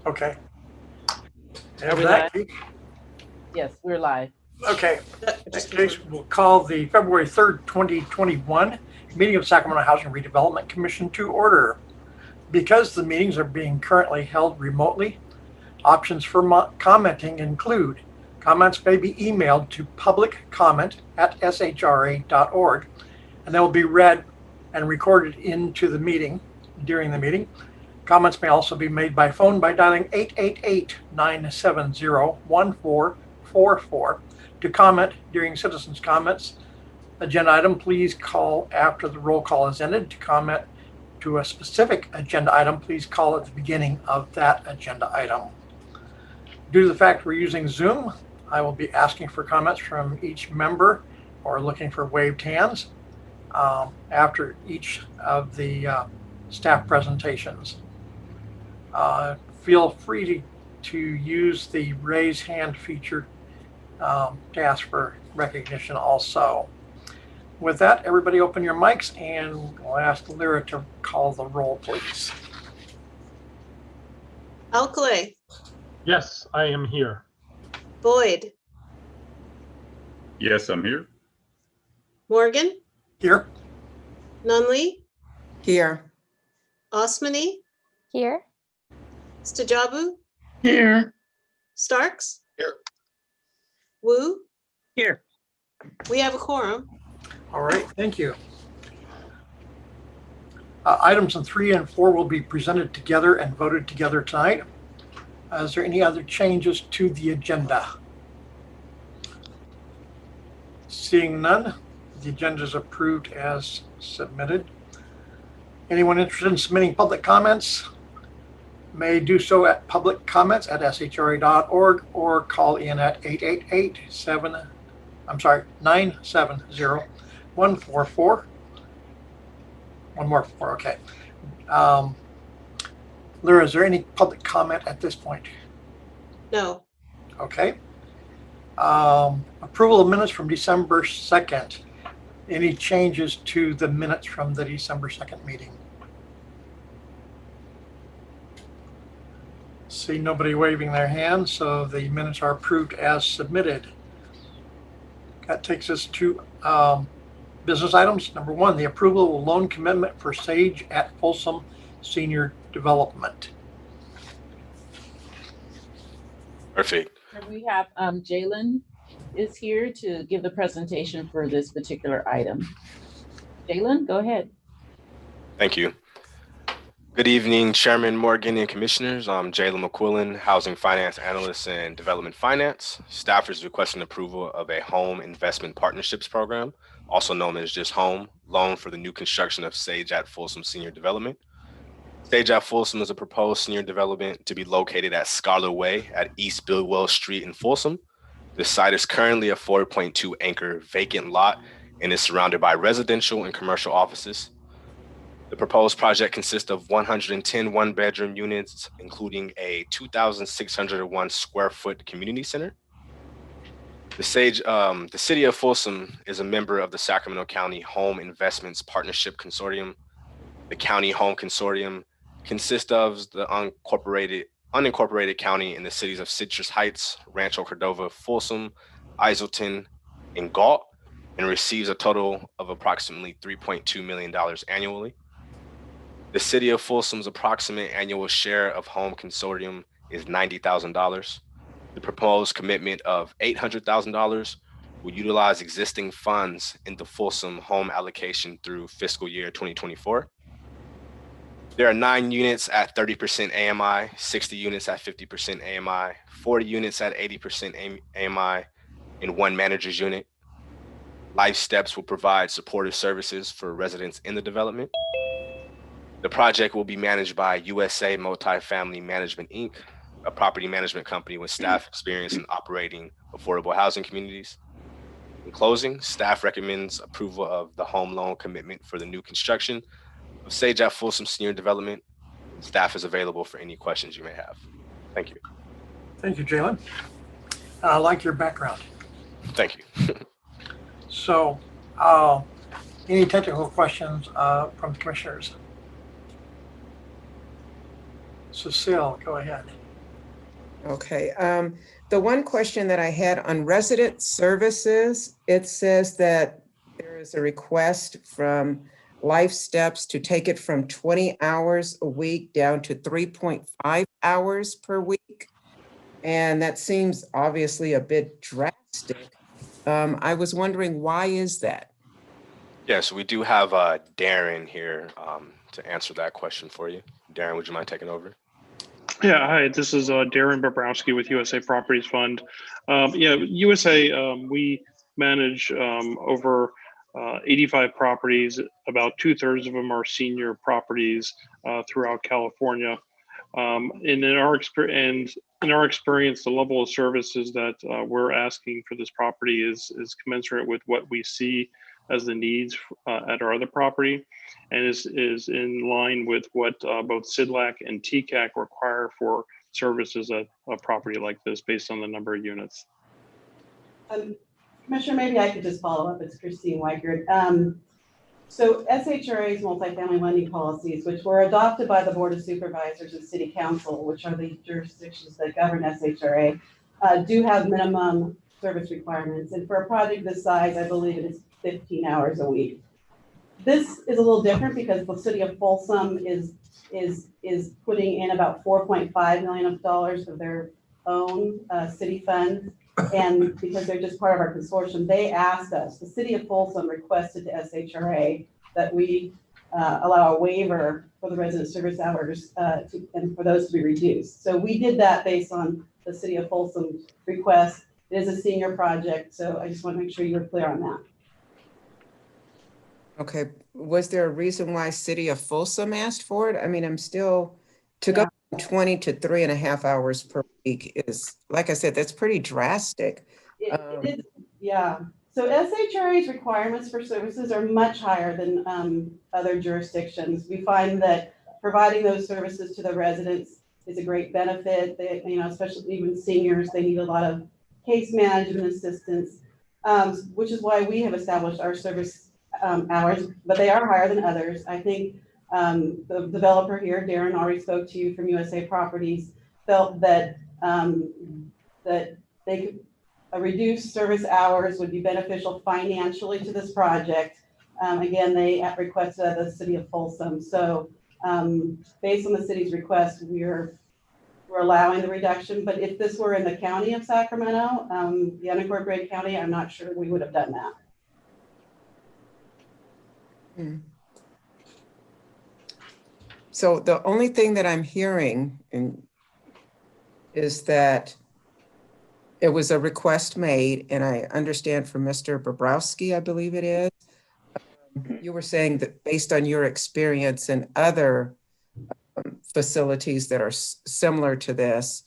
Okay. Are we live? Yes, we're live. Okay. In that case, we'll call the February 3rd, 2021 meeting of Sacramento Housing Redevelopment Commission to order. Because the meetings are being currently held remotely, options for commenting include comments may be emailed to publiccomment@shra.org, and they will be read and recorded into the meeting during the meeting. Comments may also be made by phone by dialing 888-970-1444 to comment during citizens' comments. Agenda item, please call after the roll call is ended. To comment to a specific agenda item, please call at the beginning of that agenda item. Due to the fact we're using Zoom, I will be asking for comments from each member or looking for waved hands after each of the staff presentations. Feel free to use the raise hand feature to ask for recognition also. With that, everybody open your mics, and we'll ask Lyra to call the roll, please. Alcalay. Yes, I am here. Boyd. Yes, I'm here. Morgan. Here. Nunley. Here. Osmani. Here. Stajabu. Here. Starks. Here. Wu. Here. We have a quorum. All right, thank you. Items 3 and 4 will be presented together and voted together tonight. Is there any other changes to the agenda? Seeing none, the agenda is approved as submitted. Anyone interested in submitting public comments may do so at publiccomments@shra.org or call in at 970-144. One more four, okay. Lyra, is there any public comment at this point? No. Okay. Approval of minutes from December 2nd. Any changes to the minutes from the December 2nd meeting? See nobody waving their hand, so the minutes are approved as submitted. That takes us to business items. Number 1, the approval of loan commitment for Sage at Folsom Senior Development. Perfect. We have Jalen is here to give the presentation for this particular item. Jalen, go ahead. Thank you. Good evening, Chairman Morgan and Commissioners. I'm Jalen McQuillan, Housing Finance Analyst and Development Finance. Staff is requesting approval of a Home Investment Partnerships Program, also known as just HOME, loan for the new construction of Sage at Folsom Senior Development. Sage at Folsom is a proposed senior development to be located at Scholar Way at East Billwell Street in Folsom. The site is currently a 4.2 acre vacant lot and is surrounded by residential and commercial offices. The proposed project consists of 110 one-bedroom units, including a 2,601 square foot community center. The City of Folsom is a member of the Sacramento County Home Investments Partnership Consortium. The County Home Consortium consists of the unincorporated county in the cities of Citrus Heights, Rancho Cordova, Folsom, Iselton, and Galt, and receives a total of approximately $3.2 million annually. The City of Folsom's approximate annual share of Home Consortium is $90,000. The proposed commitment of $800,000 will utilize existing funds in the Folsom home allocation through fiscal year 2024. There are 9 units at 30% AMI, 60 units at 50% AMI, 40 units at 80% AMI, and 1 manager's unit. Life Steps will provide supportive services for residents in the development. The project will be managed by USA Multifamily Management, Inc., a property management company with staff experience in operating affordable housing communities. In closing, staff recommends approval of the home loan commitment for the new construction of Sage at Folsom Senior Development. Staff is available for any questions you may have. Thank you. Thank you, Jalen. I like your background. Thank you. So, any technical questions from the commissioners? Cecile, go ahead. Okay. The one question that I had on resident services, it says that there is a request from Life Steps to take it from 20 hours a week down to 3.5 hours per week. And that seems obviously a bit drastic. I was wondering, why is that? Yes, we do have Darren here to answer that question for you. Darren, would you mind taking over? Yeah, hi, this is Darren Bobrowski with USA Properties Fund. Yeah, USA, we manage over 85 properties. About 2/3 of them are senior properties throughout California. And in our experience, the level of services that we're asking for this property is commensurate with what we see as the needs at our other property, and is in line with what both CIDLAC and TCAC require for services at a property like this based on the number of units. Commissioner, maybe I could just follow up. It's Christine Weigert. So SHRA's multifamily lending policies, which were adopted by the Board of Supervisors and City Council, which are the jurisdictions that govern SHRA, do have minimum service requirements. And for a project this size, I believe it is 15 hours a week. This is a little different because the city of Folsom is putting in about $4.5 million of their own city funds. And because they're just part of our consortium, they asked us, the city of Folsom requested to SHRA that we allow a waiver for the resident service hours and for those to be reduced. So we did that based on the city of Folsom's request. It is a senior project, so I just want to make sure you're clear on that. Okay, was there a reason why City of Folsom asked for it? I mean, I'm still, to go from 20 to 3.5 hours per week is, like I said, that's pretty drastic. It is, yeah. So SHRA's requirements for services are much higher than other jurisdictions. We find that providing those services to the residents is a great benefit. They, especially even seniors, they need a lot of case management assistance, which is why we have established our service hours, but they are higher than others. I think the developer here, Darren, already spoke to you from USA Properties, felt that that they could reduce service hours would be beneficial financially to this project. Again, they requested of the city of Folsom. So based on the city's request, we're allowing the reduction. But if this were in the county of Sacramento, the unincorporated county, I'm not sure we would have done that. So the only thing that I'm hearing is that it was a request made, and I understand from Mr. Bobrowski, I believe it is. You were saying that based on your experience in other facilities that are similar to this,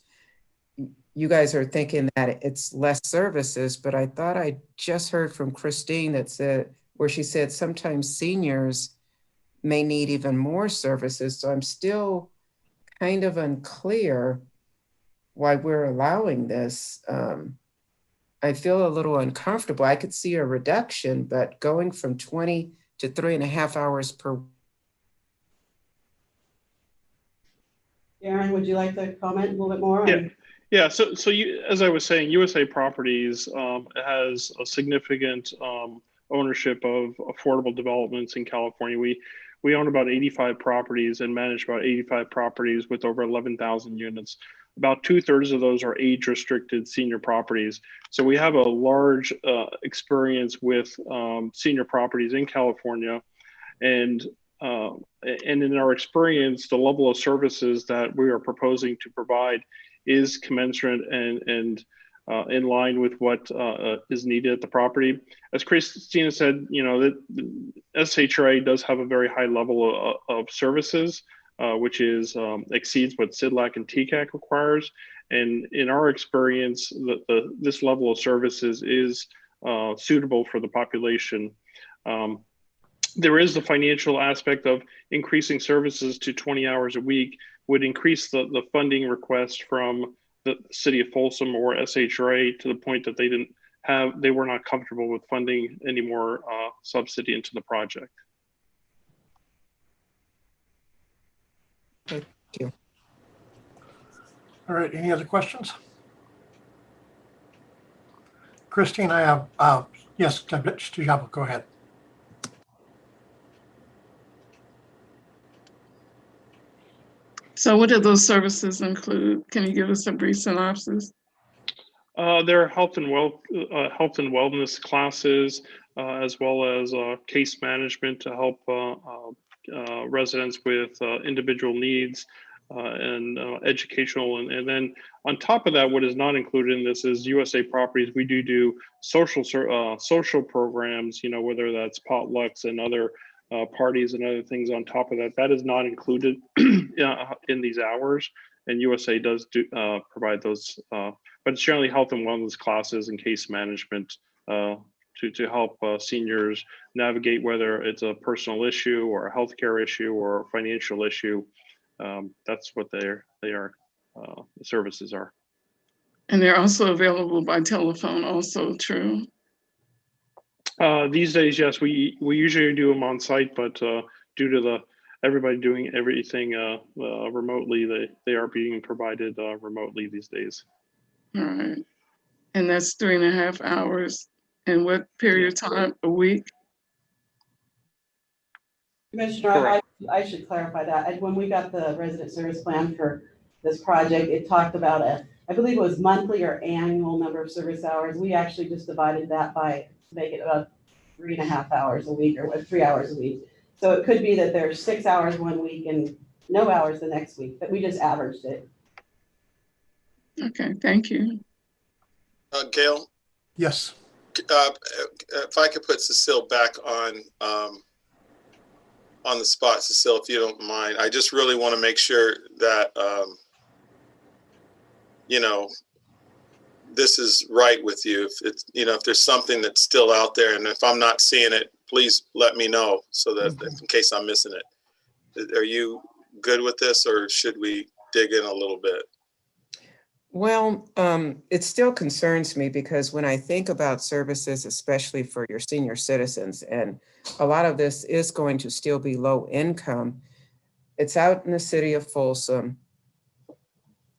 you guys are thinking that it's less services, but I thought I just heard from Christine where she said sometimes seniors may need even more services. So I'm still kind of unclear why we're allowing this. I feel a little uncomfortable. I could see a reduction, but going from 20 to 3.5 hours per. Darren, would you like to comment a little bit more? Yeah. So you, as I was saying, USA Properties has a significant ownership of affordable developments in California. We own about 85 properties and manage about 85 properties with over 11,000 units. About 2/3 of those are age-restricted senior properties. So we have a large experience with senior properties in California, and in our experience, the level of services that we are proposing to provide is commensurate and in line with what is needed at the property. As Christina said, that SHRA does have a very high level of services, which exceeds what CIDLAC and TCAC requires. And in our experience, this level of services is suitable for the population. There is the financial aspect of increasing services to 20 hours a week would increase the funding request from the city of Folsom or SHRA to the point that they were not comfortable with funding any more subsidy into the project. Thank you. All right, any other questions? Christine, I have, yes, Stujabo, go ahead. So what do those services include? Can you give us a brief synopsis? There are health and wellness classes, as well as case management to help residents with individual needs and educational. And then on top of that, what is not included in this is USA Properties. We do social programs, you know, whether that's potlucks and other parties and other things on top of that. That is not included in these hours. And USA does provide those, but it's generally health and wellness classes and case management to help seniors navigate whether it's a personal issue or a healthcare issue or a financial issue. That's what the services are. And they're also available by telephone also, true? These days, yes, we usually do them on site, but due to everybody doing everything remotely, they are being provided remotely these days. All right. And that's 3.5 hours. And what period of time a week? Commissioner, I should clarify that. When we got the resident service plan for this project, it talked about I believe it was monthly or annual number of service hours. We actually just divided that by, to make it about 3.5 hours a week or 3 hours a week. So it could be that there's 6 hours one week and no hours the next week, but we just averaged it. Okay, thank you. Gail? Yes. If I could put Cecile back on the spot, Cecile, if you don't mind. I just really want to make sure that, you know, this is right with you. If it's, you know, if there's something that's still out there, and if I'm not seeing it, please let me know so that in case I'm missing it. Are you good with this, or should we dig in a little bit? Well, it still concerns me because when I think about services, especially for your senior citizens, and a lot of this is going to still be low income, it's out in the city of Folsom.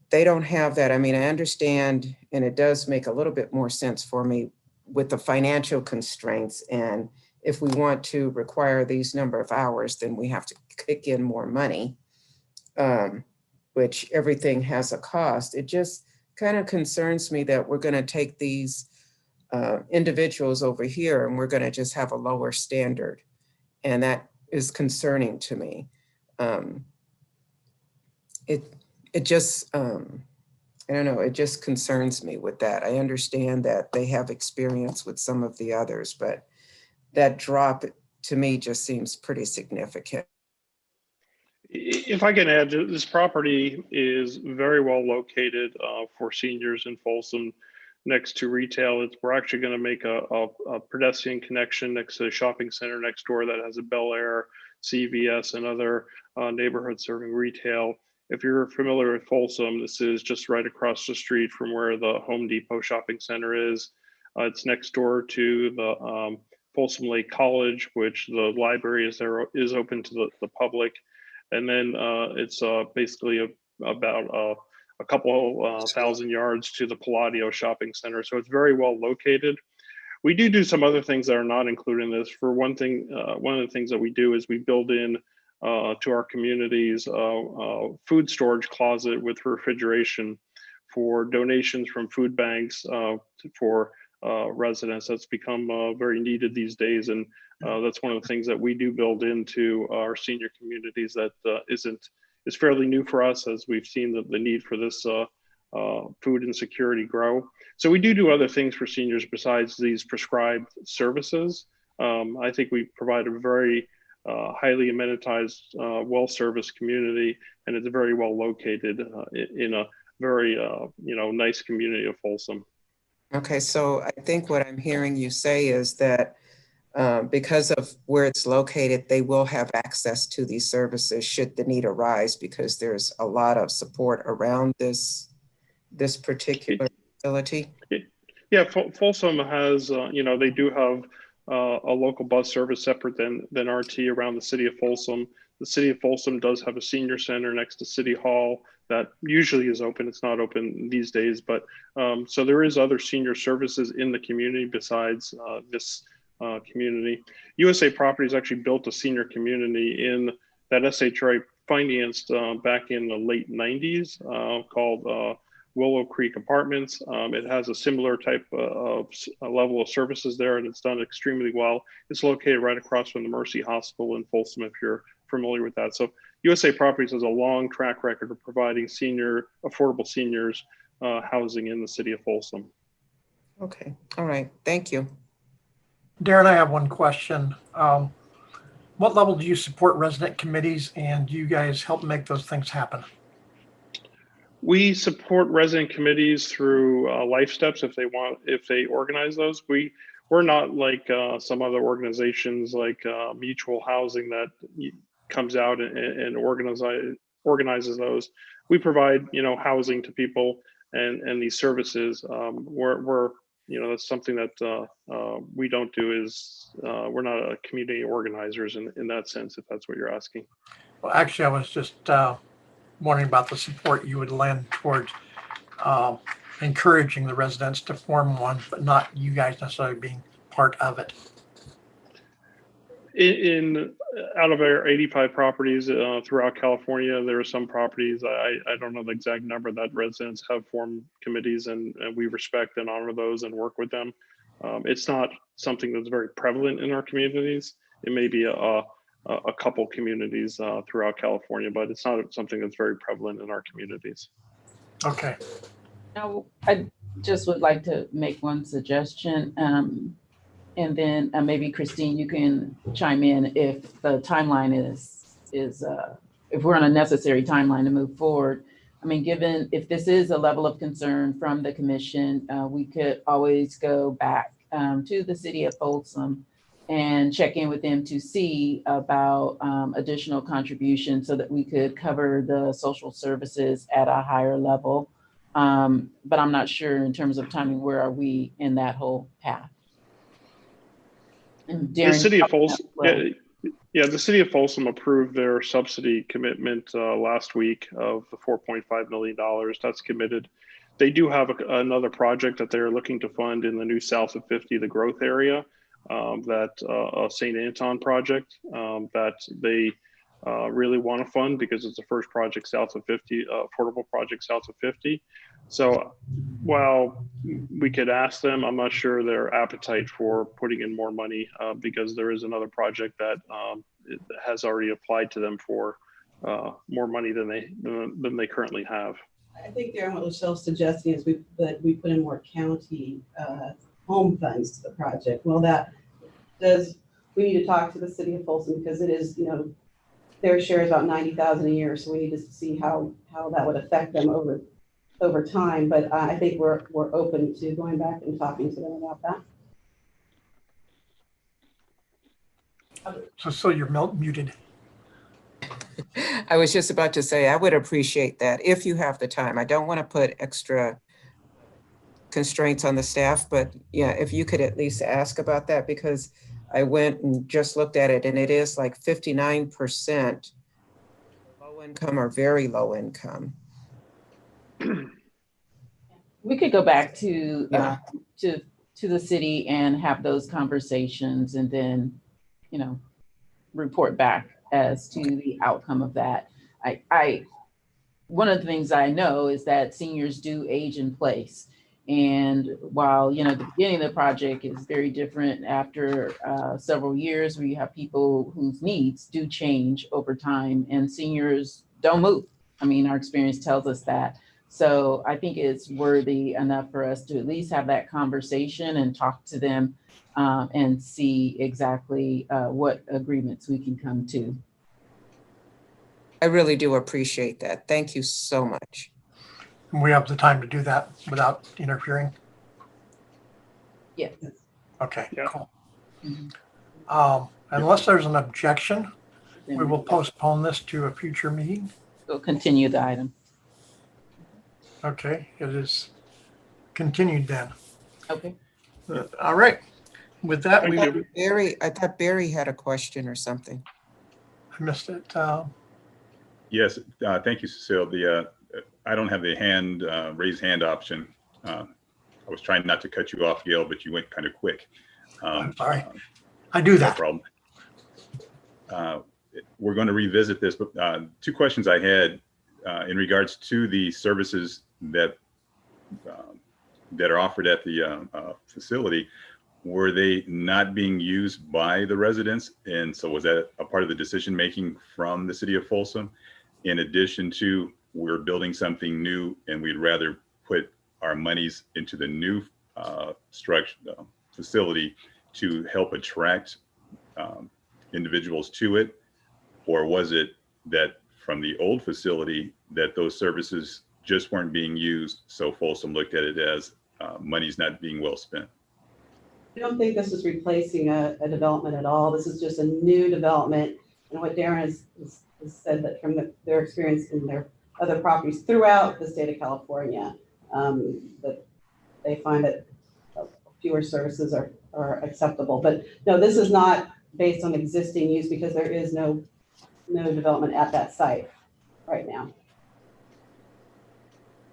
They don't have that. I mean, I understand, and it does make a little bit more sense for me with the financial constraints. And if we want to require these number of hours, then we have to kick in more money, which everything has a cost. It just kind of concerns me that we're going to take these individuals over here and we're going to just have a lower standard. And that is concerning to me. It just, I don't know, it just concerns me with that. I understand that they have experience with some of the others, but that drop to me just seems pretty significant. If I can add, this property is very well located for seniors in Folsom next to retail. We're actually going to make a pedestrian connection next to the shopping center next door that has a Bel Air, CVS, and other neighborhood serving retail. If you're familiar with Folsom, this is just right across the street from where the Home Depot shopping center is. It's next door to the Folsom Lake College, which the library is open to the public. And then it's basically about a couple thousand yards to the Palladio shopping center. So it's very well located. We do some other things that are not included in this. For one thing, one of the things that we do is we build in to our communities food storage closet with refrigeration for donations from food banks for residents. That's become very needed these days. And that's one of the things that we do build into our senior communities that is fairly new for us, as we've seen the need for this food insecurity grow. So we do other things for seniors besides these prescribed services. I think we provide a very highly amenitized, well-serviced community, and it's very well located in a very nice community of Folsom. Okay, so I think what I'm hearing you say is that because of where it's located, they will have access to these services should the need arise, because there's a lot of support around this particular facility. Yeah, Folsom has, they do have a local bus service separate than RT around the city of Folsom. The city of Folsom does have a senior center next to City Hall that usually is open. It's not open these days, but so there is other senior services in the community besides this community. USA Properties actually built a senior community in that SHRA financed back in the late 90s called Willow Creek Apartments. It has a similar type of level of services there, and it's done extremely well. It's located right across from the Mercy Hospital in Folsom, if you're familiar with that. So USA Properties has a long track record of providing affordable seniors housing in the city of Folsom. Okay, all right, thank you. Darren, I have one question. What level do you support resident committees, and do you guys help make those things happen? We support resident committees through Life Steps if they organize those. We're not like some other organizations like Mutual Housing that comes out and organizes those. We provide, housing to people and these services. That's something that we don't do. Is we're not a community organizers in that sense, if that's what you're asking. Well, actually, I was just wondering about the support you would lend towards encouraging the residents to form one, but not you guys necessarily being part of it. Out of our 85 properties throughout California, there are some properties, I don't know the exact number, that residents have formed committees, and we respect and honor those and work with them. It's not something that's very prevalent in our communities. It may be a couple communities throughout California, but it's not something that's very prevalent in our communities. Okay. Now, I just would like to make one suggestion. And then maybe Christine, you can chime in if the timeline is if we're on a necessary timeline to move forward. I mean, given if this is a level of concern from the commission, we could always go back to the city of Folsom and check in with them to see about additional contributions so that we could cover the social services at a higher level. But I'm not sure in terms of timing, where are we in that whole path? The city of Folsom, the city of Folsom approved their subsidy commitment last week of the $4.5 million. That's committed. They do have another project that they're looking to fund in the new South of 50, the growth area, that St. Anton project that they really want to fund because it's the first project south of 50, affordable project south of 50. So while we could ask them, I'm not sure their appetite for putting in more money because there is another project that has already applied to them for more money than they currently have. I think, Darren, what Michelle's suggesting is that we put in more county home funds to the project. Well, we need to talk to the city of Folsom because it is, their share is about $90,000 a year. So we need to see how that would affect them over time. But I think we're open to going back and talking to them about that. So you're muted. I was just about to say, I would appreciate that if you have the time. I don't want to put extra constraints on the staff, but yeah, if you could at least ask about that, because I went and just looked at it and it is like 59% low income or very low income. We could go back to the city and have those conversations and then, report back as to the outcome of that. One of the things I know is that seniors do age in place. And while, the beginning of the project is very different after several years where you have people whose needs do change over time and seniors don't move. I mean, our experience tells us that. So I think it's worthy enough for us to at least have that conversation and talk to them and see exactly what agreements we can come to. I really do appreciate that. Thank you so much. We have the time to do that without interfering? Yes. Okay, yeah. Cool. Unless there's an objection, we will postpone this to a future meeting. We'll continue the item. Okay, it is continued then. Okay. All right. With that, I thought Barry had a question or something. I missed it. Yes, thank you, Cecile. I don't have the raise hand option. I was trying not to cut you off, Gail, but you went kind of quick. I'm sorry. I do No that. problem. We're going to revisit this, but two questions I had in regards to the services that are offered at the facility. Were they not being used by the residents? And so was that a part of the decision making from the city of Folsom? In addition to, we're building something new and we'd rather put our monies into the new facility to help attract individuals to it? Or was it that from the old facility that those services just weren't being used, so Folsom looked at it as money's not being well spent? I don't think this is replacing a development at all. This is just a new development. And what Darren has said, that from their experience in their other properties throughout the state of California, that they find that fewer services are acceptable. But no, this is not based on existing use because there is no development at that site right now.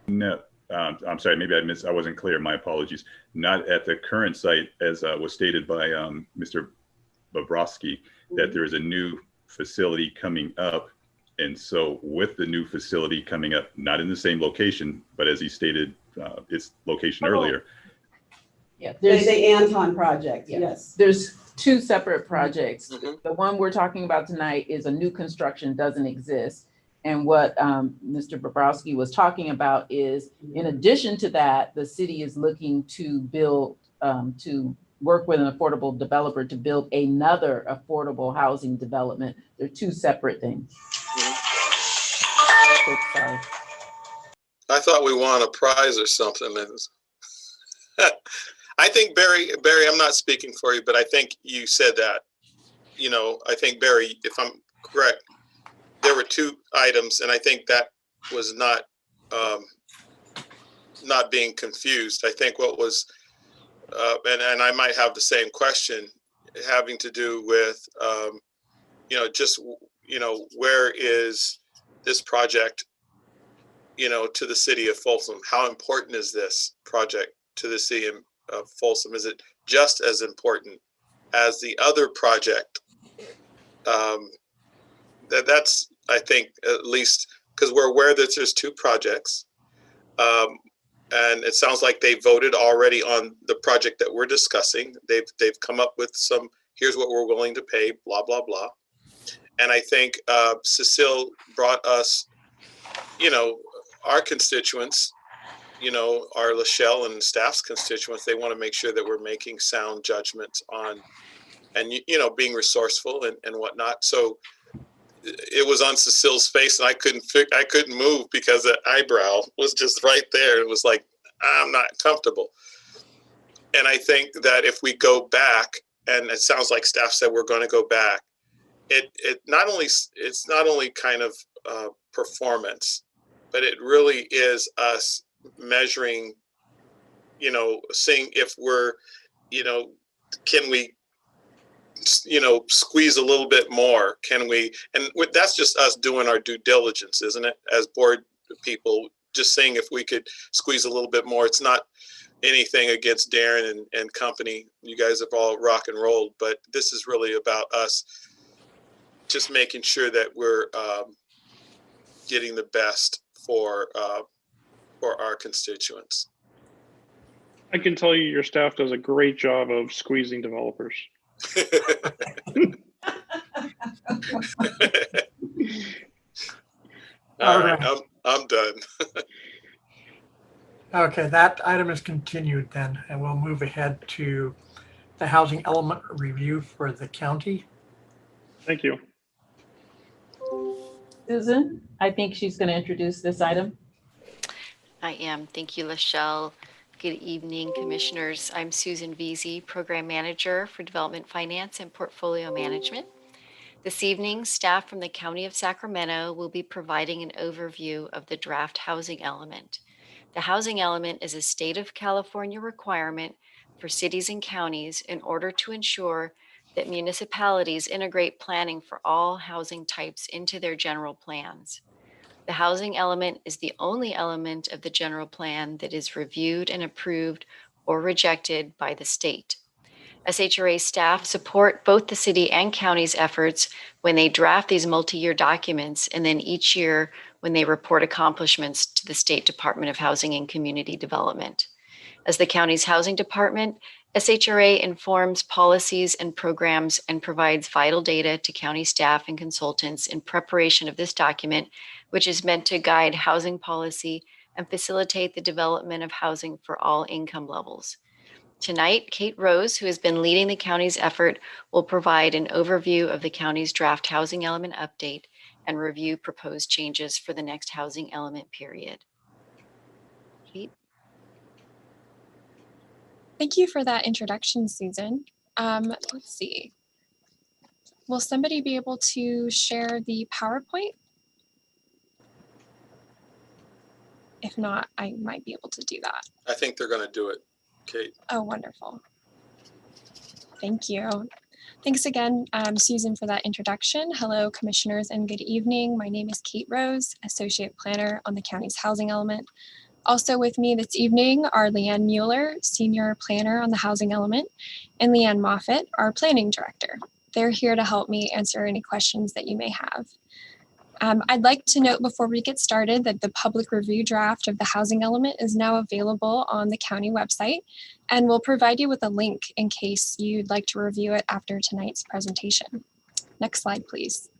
No, I'm sorry, maybe I wasn't clear, my apologies. Not at the current site, as was stated by Mr. Bobrovsky, that there is a new facility coming up. And so with the new facility coming up, not in the same location, but as he stated, its location earlier. Yeah, The Anton project, yes. There's two separate projects. Mhm. The one we're talking about tonight is a new construction, doesn't exist. And what Mr. Bobrovsky was talking about is, in addition to that, the city is looking to build, to work with an affordable developer to build another affordable housing development. They're two separate things. So sorry. I thought we won a prize or something. I think Barry, I'm not speaking for you, but I think you said that. You know, I think Barry, if I'm correct, there were two items, and I think that was not being confused. I think what was, and I might have the same question, having to do with, just, where is this project, to the city of Folsom? How important is this project to the city of Folsom? Is it just as important as the other project? That's, I think, at least, because we're aware that there's two projects. And it sounds like they voted already on the project that we're discussing. They've come up with some, here's what we're willing to pay, blah, blah, blah. And I think Cecile brought us, our constituents, our Lachelle and staff's constituents. They want to make sure that we're making sound judgments on, and, being resourceful and whatnot. So it was on Cecile's face, and I couldn't move because the eyebrow was just right there. It was like, I'm not comfortable. And I think that if we go back, and it sounds like staff said we're going to go back, it's not only kind of performance, but it really is us measuring, seeing if we're, can we, squeeze a little bit more? Can we? And that's just us doing our due diligence, isn't it? As board people, just saying if we could squeeze a little bit more. It's not anything against Darren and company. You guys have all rock and rolled, but this is really about us just making sure that we're getting the best for our constituents. I can tell you your staff does a great job of squeezing developers. All right, I'm done. Okay, that item is continued then, and we'll move ahead to the housing element review for the county. Thank you. Susan, I think she's going to introduce this item. I am. Thank you, Lachelle. Good evening, commissioners. I'm Susan Veazey, Program Manager for Development Finance and Portfolio Management. This evening, staff from the County of Sacramento will be providing an overview of the draft housing element. The housing element is a state of California requirement for cities and counties in order to ensure that municipalities integrate planning for all housing types into their general plans. The housing element is the only element of the general plan that is reviewed and approved or rejected by the state. SHRA staff support both the city and county's efforts when they draft these multi-year documents, and then each year when they report accomplishments to the State Department of Housing and Community Development. As the county's housing department, SHRA informs policies and programs and provides vital data to county staff and consultants in preparation of this document, which is meant to guide housing policy and facilitate the development of housing for all income levels. Tonight, Kate Rose, who has been leading the county's effort, will provide an overview of the county's draft housing element update and review proposed changes for the next housing element period. Kate? Thank you for that introduction, Susan. Let's see. Will somebody be able to share the PowerPoint? If not, I might be able to do that. I think they're going to do it, Kate. Oh, wonderful. Thank you. Thanks again, Susan, for that introduction. Hello, commissioners, and good evening. My name is Kate Rose, Associate Planner on the county's housing element. Also with me this evening are Leanne Mueller, Senior Planner on the housing element, and Leanne Moffitt, our Planning Director. They're here to help me answer any questions that you may have. I'd like to note before we get started that the public review draft of the housing element is now available on the county website, and we'll provide you with a link in case you'd like to review it after tonight's presentation. Next slide, please.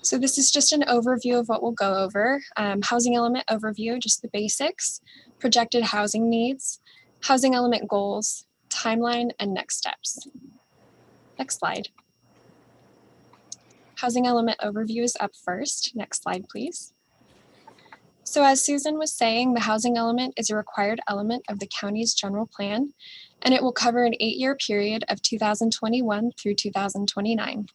So this is just an overview of what we'll go over. Housing element overview, just the basics, projected housing needs, housing element goals, timeline, and next steps. Next slide. Housing element overview is up first. Next slide, please. So as Susan was saying, the housing element is a required element of the county's general plan, and it will cover an 8-year period of 2021 through 2029.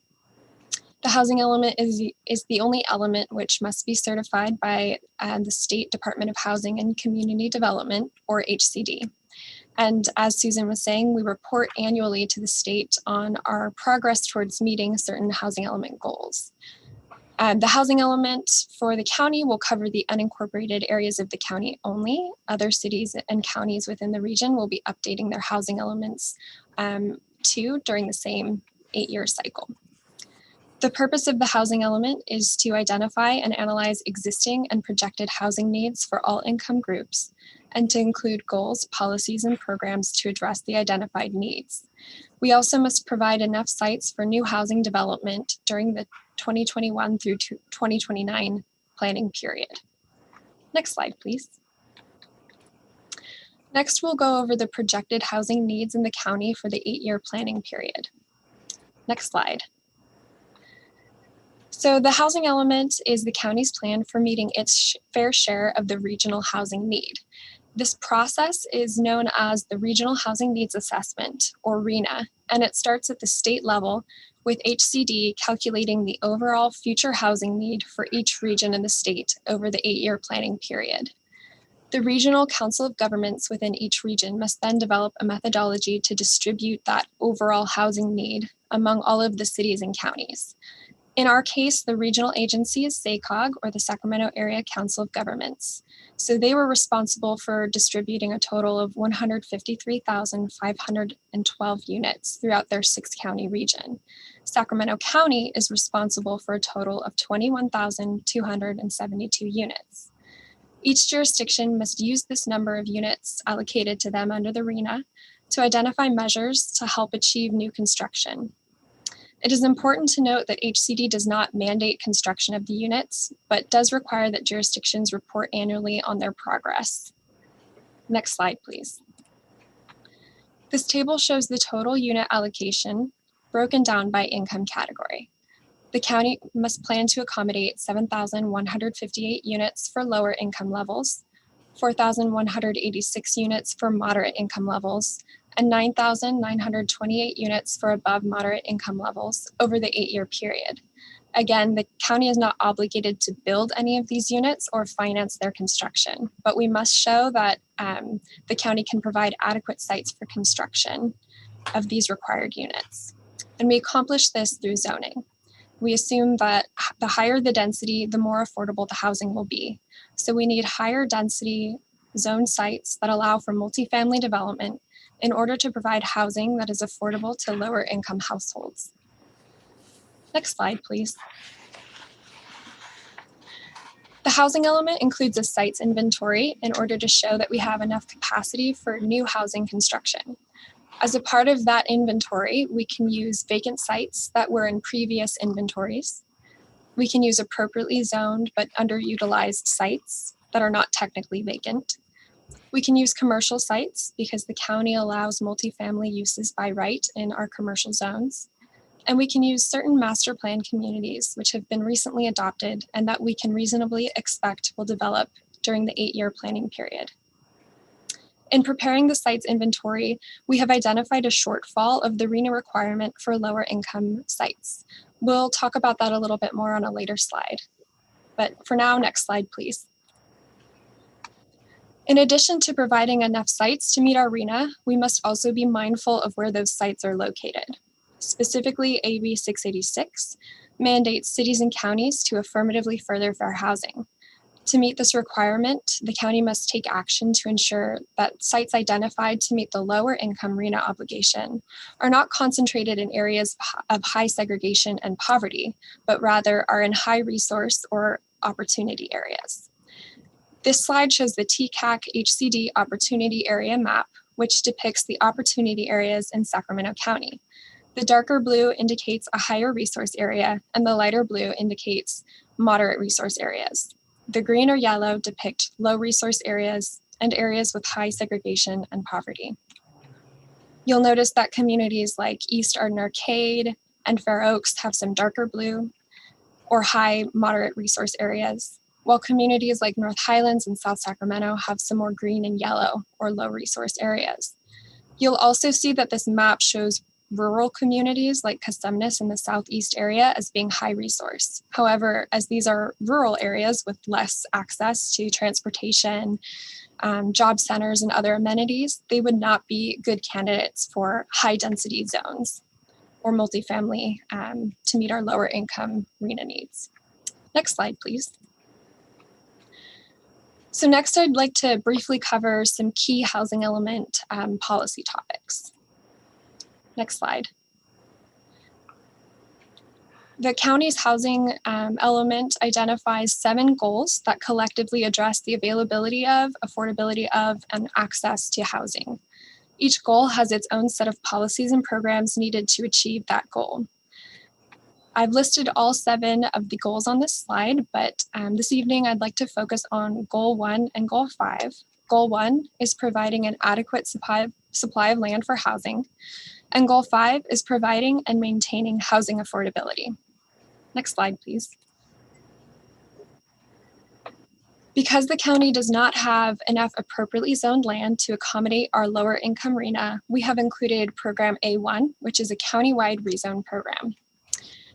The housing element is the only element which must be certified by the State Department of Housing and Community Development, or HCD. And as Susan was saying, we report annually to the state on our progress towards meeting certain housing element goals. The housing element for the county will cover the unincorporated areas of the county only. Other cities and counties within the region will be updating their housing elements too during the same 8-year cycle. The purpose of the housing element is to identify and analyze existing and projected housing needs for all income groups, and to include goals, policies, and programs to address the identified needs. We also must provide enough sites for new housing development during the 2021 through 2029 planning period. Next slide, please. Next, we'll go over the projected housing needs in the county for the 8-year planning period. Next slide. So the housing element is the county's plan for meeting its fair share of the regional housing need. This process is known as the Regional Housing Needs Assessment, or RHNA, and it starts at the state level with HCD calculating the overall future housing need for each region in the state over the 8-year planning period. The Regional Council of Governments within each region must then develop a methodology to distribute that overall housing need among all of the cities and counties. In our case, the regional agency is SACOG, or the Sacramento Area Council of Governments. So they were responsible for distributing a total of 153,512 units throughout their 6-county region. Sacramento County is responsible for a total of 21,272 units. Each jurisdiction must use this number of units allocated to them under the RHNA to identify measures to help achieve new construction. It is important to note that HCD does not mandate construction of the units, but does require that jurisdictions report annually on their progress. Next slide, please. This table shows the total unit allocation broken down by income category. The county must plan to accommodate 7,158 units for lower income levels, 4,186 units for moderate income levels, and 9,928 units for above moderate income levels over the 8-year period. Again, the county is not obligated to build any of these units or finance their construction, but we must show that the county can provide adequate sites for construction of these required units. And we accomplish this through zoning. We assume that the higher the density, the more affordable the housing will be. So we need higher density zone sites that allow for multifamily development in order to provide housing that is affordable to lower income households. Next slide, please. The housing element includes a sites inventory in order to show that we have enough capacity for new housing construction. As a part of that inventory, we can use vacant sites that were in previous inventories. We can use appropriately zoned but underutilized sites that are not technically vacant. We can use commercial sites because the county allows multifamily uses by right in our commercial zones. And we can use certain master plan communities which have been recently adopted and that we can reasonably expect will develop during the 8-year planning period. In preparing the sites inventory, we have identified a shortfall of the RHNA requirement for lower income sites. We'll talk about that a little bit more on a later slide. But for now, next slide, please. In addition to providing enough sites to meet our RHNA, we must also be mindful of where those sites are located. Specifically, AB 686 mandates cities and counties to affirmatively further fair housing. To meet this requirement, the county must take action to ensure that sites identified to meet the lower income RHNA obligation are not concentrated in areas of high segregation and poverty, but rather are in high resource or opportunity areas. This slide shows the TCAC HCD opportunity area map, which depicts the opportunity areas in Sacramento County. The darker blue indicates a higher resource area, and the lighter blue indicates moderate resource areas. The green or yellow depict low resource areas and areas with high segregation and poverty. You'll notice that communities like East Arden Arcade and Fair Oaks have some darker blue or high moderate resource areas, while communities like North Highlands and South Sacramento have some more green and yellow or low resource areas. You'll also see that this map shows rural communities like Cosumnes in the southeast area as being high resource. However, as these are rural areas with less access to transportation, job centers, and other amenities, they would not be good candidates for high density zones or multifamily to meet our lower income RHNA needs. Next slide, please. So next, I'd like to briefly cover some key housing element policy topics. Next slide. The county's housing element identifies 7 goals that collectively address the availability of, affordability of, and access to housing. Each goal has its own set of policies and programs needed to achieve that goal. I've listed all 7 of the goals on this slide, but this evening I'd like to focus on Goal 1 and Goal 5. Goal 1 is providing an adequate supply of land for housing, and Goal 5 is providing and maintaining housing affordability. Next slide, please. Because the county does not have enough appropriately zoned land to accommodate our lower income RHNA, we have included Program A1, which is a countywide rezone program.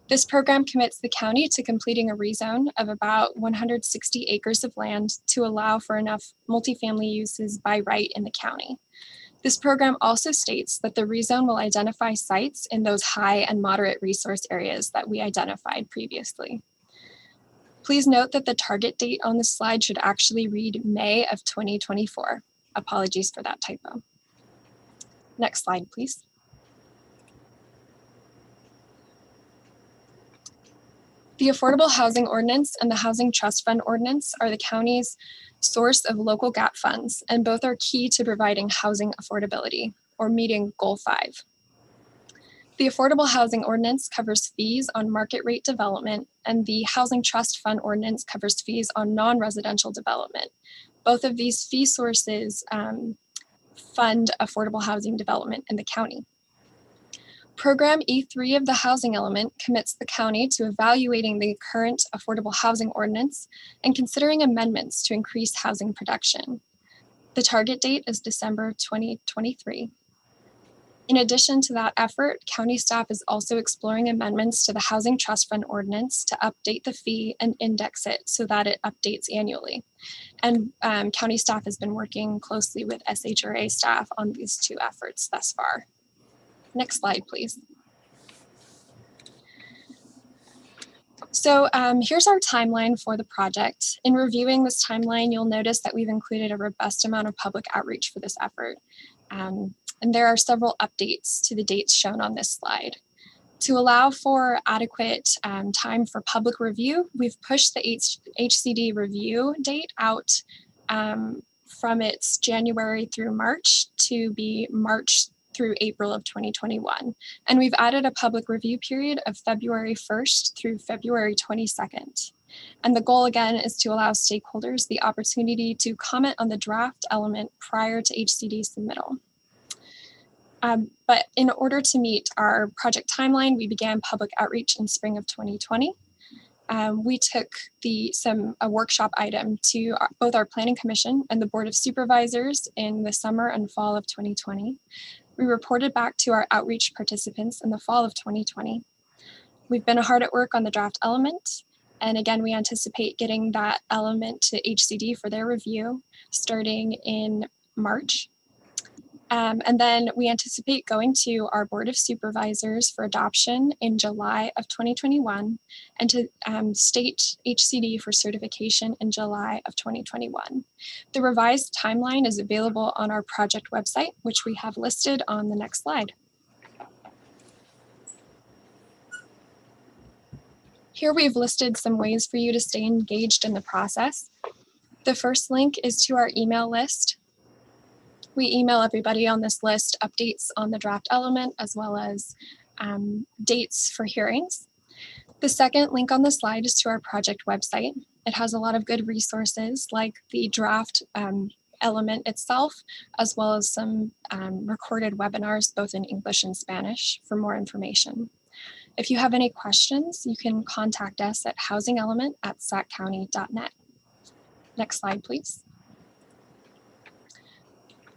This program commits the county to completing a rezone of about 160 acres of land to allow for enough multifamily uses by right in the county. This program also states that the rezone will identify sites in those high and moderate resource areas that we identified previously. Please note that the target date on the slide should actually read May of 2024. Apologies for that typo. Next slide, please. The Affordable Housing Ordinance and the Housing Trust Fund Ordinance are the county's source of local gap funds, and both are key to providing housing affordability or meeting Goal 5. The Affordable Housing Ordinance covers fees on market rate development, and the Housing Trust Fund Ordinance covers fees on non-residential development. Both of these fee sources fund affordable housing development in the county. Program E3 of the housing element commits the county to evaluating the current affordable housing ordinance and considering amendments to increase housing production. The target date is December 2023. In addition to that effort, county staff is also exploring amendments to the Housing Trust Fund Ordinance to update the fee and index it so that it updates annually. And county staff has been working closely with SHRA staff on these 2 efforts thus far. Next slide, please. So here's our timeline for the project. In reviewing this timeline, you'll notice that we've included a robust amount of public outreach for this effort. And there are several updates to the dates shown on this slide. To allow for adequate time for public review, we've pushed the HCD review date out from its January through March to be March through April of 2021. And we've added a public review period of February 1st through February 22nd. And the goal again is to allow stakeholders the opportunity to comment on the draft element prior to HCD submittal. But in order to meet our project timeline, we began public outreach in spring of 2020. We took a workshop item to both our Planning Commission and the Board of Supervisors in the summer and fall of 2020. We reported back to our outreach participants in the fall of 2020. We've been hard at work on the draft element. And again, we anticipate getting that element to HCD for their review starting in March. And then we anticipate going to our Board of Supervisors for adoption in July of 2021 and to state HCD for certification in July of 2021. The revised timeline is available on our project website, which we have listed on the next slide. Here we've listed some ways for you to stay engaged in the process. The first link is to our email list. We email everybody on this list updates on the draft element as well as dates for hearings. The second link on the slide is to our project website. It has a lot of good resources like the draft element itself, as well as some recorded webinars, both in English and Spanish, for more information. If you have any questions, you can contact us at housingelement@saccounty.net. Next slide, please.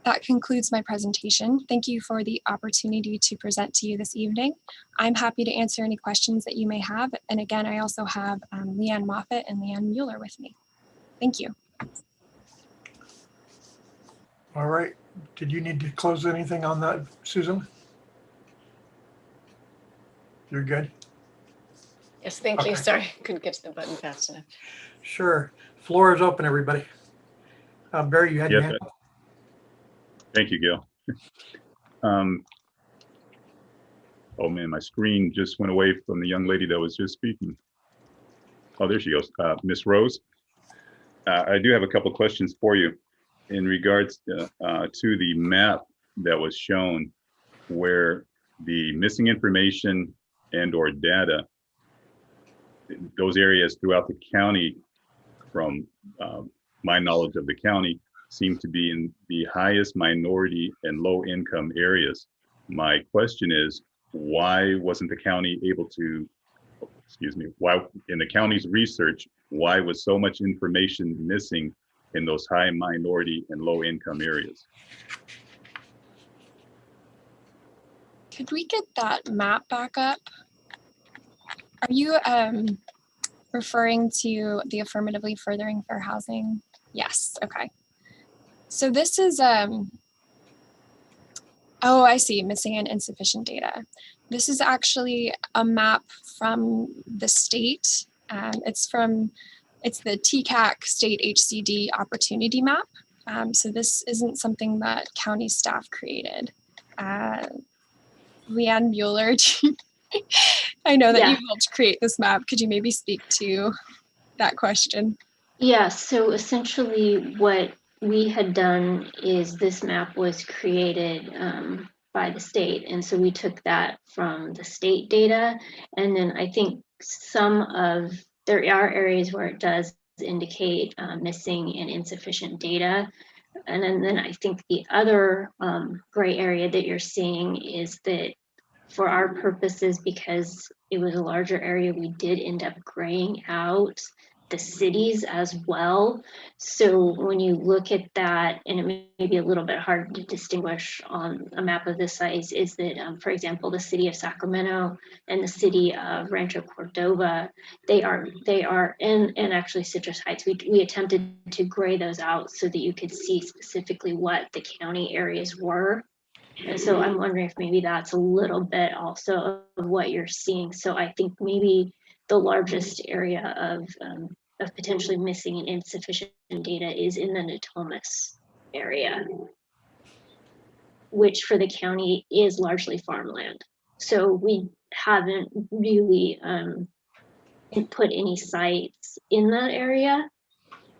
That concludes my presentation. Thank you for the opportunity to present to you this evening. I'm happy to answer any questions that you may have. And again, I also have Leanne Moffett and Leanne Mueller with me. Thank you. All right. Did you need to close anything on that, Susan? You're good? Yes, thank you. Okay. Sorry, couldn't get to the button fast enough. Sure. Floor is open, everybody. Barry, you had your Yes, hand up. Thank you, Gil. Oh man, my screen just went away from the young lady that was just speaking. Oh, there she goes. Miss Rose. I do have a couple questions for you in regards to the map that was shown where the missing information and or data, those areas throughout the county, from my knowledge of the county, seem to be in the highest minority and low income areas. My question is, why wasn't the county able to, why in the county's research, why was so much information missing in those high minority and low income areas? Could we get that map back up? Are you referring to the affirmatively furthering fair housing? Yes, okay. So this is, oh, I see, missing and insufficient data. This is actually a map from the state. It's the TCAC state HCD opportunity map. So this isn't something that county staff created. Leanne Mueller, I know that you helped create this map. Could you maybe speak to that question? Yeah, so essentially what we had done is this map was created by the state. And so we took that from the state data. And then I think there are areas where it does indicate missing and insufficient data. And then I think the other gray area that you're seeing is that for our purposes, because it was a larger area, we did end up graying out the cities as well. So when you look at that, and it may be a little bit hard to distinguish on a map of this size, is that, for example, the city of Sacramento and the city of Rancho Cordova, they are, and actually Citrus Heights, we attempted to gray those out so that you could see specifically what the county areas were. And so I'm wondering if maybe that's a little bit also of what you're seeing. So I think maybe the largest area of potentially missing and insufficient data is in the Natomas area, which for the county is largely farmland. So we haven't really put any sites in that area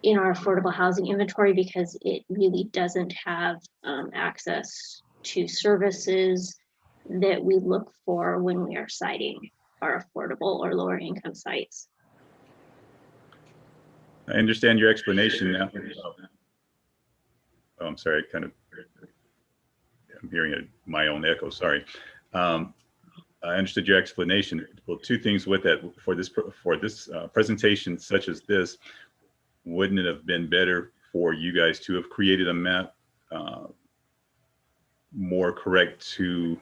in our affordable housing inventory because it really doesn't have access to services that we look for when we are citing our affordable or lower income sites. I understand your explanation now. Oh, I'm sorry, I'm hearing my own echo, sorry. I understood your explanation. Well, two things with that. For this presentation such as this, wouldn't it have been better for you guys to have created a map more correct to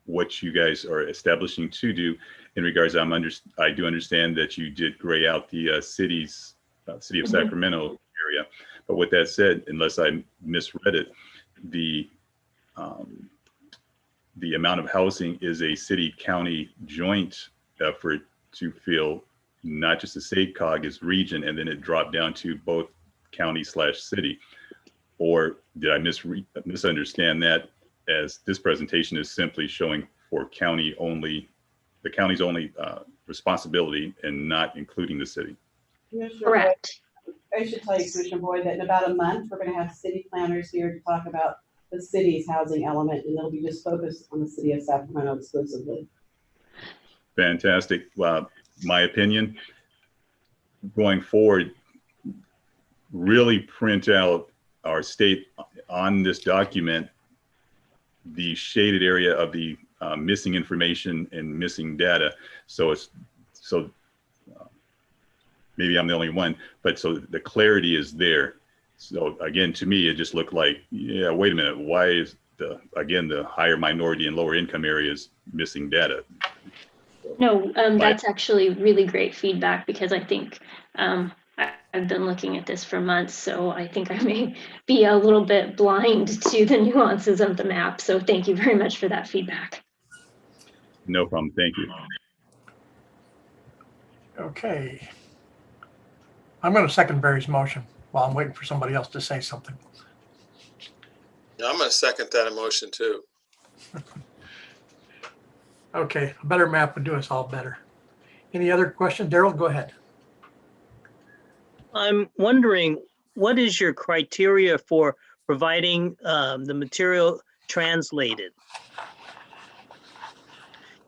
what you guys are establishing to do in regards? I do understand that you did gray out the city of Sacramento area, but with that said, unless I misread it, the amount of housing is a city-county joint effort to fill not just a SACOG as region, and then it dropped down to both county/city. Or did I misunderstand that, as this presentation is simply showing for county only, the county's only responsibility and not including the city? Correct. I should tell you, Commissioner Boyd, that in about a month, we're going to have city planners here to talk about the city's housing element, and they'll be just focused on the city of Sacramento exclusively. Fantastic. My opinion, going forward, really print out our state on this document, the shaded area of the missing information and missing data. So maybe I'm the only one, but so the clarity is there. So again, to me, it just looked like, yeah, wait a minute, why is the higher minority and lower income areas missing data? No, that's actually really great feedback, because I think I've been looking at this for months, so I think I may be a little bit blind to the nuances of the map. So thank you very much for that feedback. No problem. Thank you. Okay. I'm going to second Barry's motion while I'm waiting for somebody else to say something. Yeah, I'm going to second that emotion too. Okay, a better map would do us all better. Any other question? Daryl, go ahead. I'm wondering, what is your criteria for providing the material translated?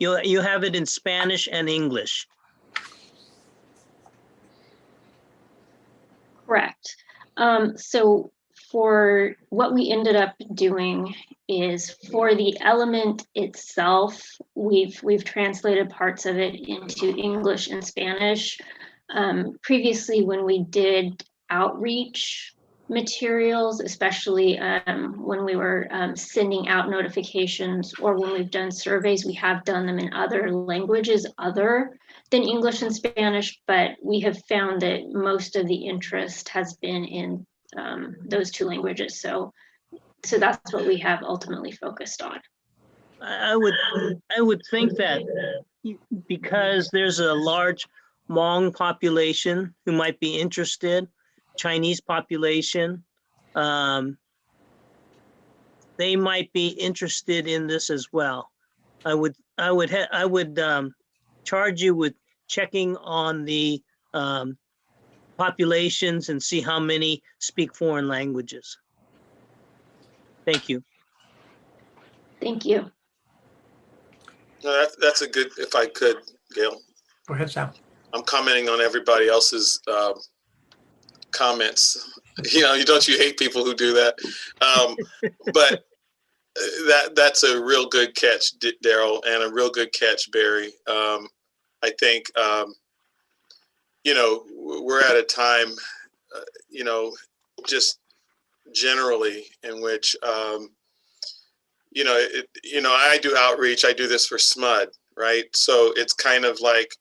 You have it in Spanish and English. Correct. So for what we ended up doing is, for the element itself, we've translated parts of it into English and Spanish. Previously, when we did outreach materials, especially when we were sending out notifications, or when we've done surveys, we have done them in other languages other than English and Spanish, but we have found that most of the interest has been in those two languages. So that's what we have ultimately focused on. I would think that because there's a large Hmong population who might be interested, Chinese population, they might be interested in this as well. I would charge you with checking on the populations and see how many speak foreign languages. Thank you. Thank you. No, that's a good, if I could, Gail. Go ahead, Sam. I'm commenting on everybody else's comments. Don't you hate people who do that? But that's a real good catch, Daryl, and a real good catch, Barry. I think, we're at a time, just generally in which, I do outreach. I do this for SMUD, right? So it's kind of like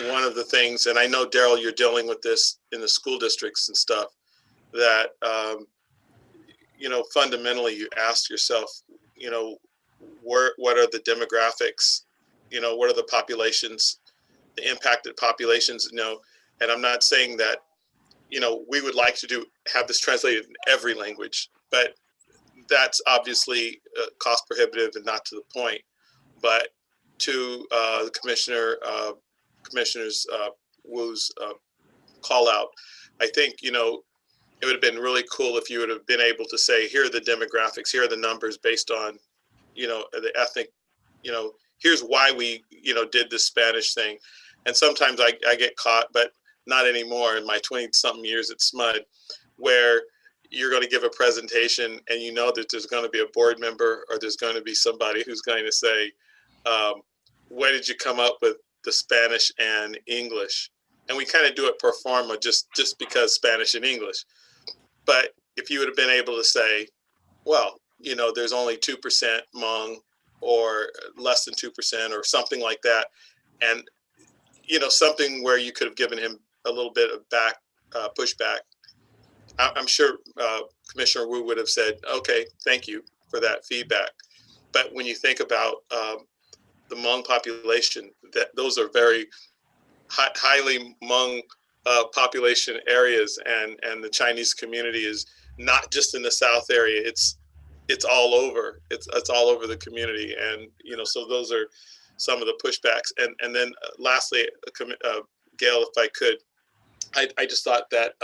one of the things, and I know, Daryl, you're dealing with this in the school districts and stuff, that, fundamentally you ask yourself, what are the demographics? What are the populations the impacted populations, and I'm not saying that, we would like to have this translated in every language, but that's obviously cost prohibitive and not to the point. But to the Commissioner's Wu's call out, I think, it would have been really cool if you would have been able to say, here are the demographics, here are the numbers based on, the ethnic, here's why we, did this Spanish thing. And sometimes I get caught, but not anymore in my 20-something years at SMUD, where you're going to give a presentation and that there's going to be a board member or there's going to be somebody who's going to say, where did you come up with the Spanish and English? And we kind of do it pro forma just because Spanish and English. But if you would have been able to say, well, there's only 2% Hmong or less than 2% or something like that. And, something where you could have given him a little bit of pushback. I'm sure Commissioner Wu would have said, okay, thank you for that feedback. But when you think about the Hmong population, those are very highly Hmong population areas, and the Chinese community is not just in the South area. It's all over. It's all over the community, and so those are some of the pushbacks. And then lastly, Gail, if I could, I just thought that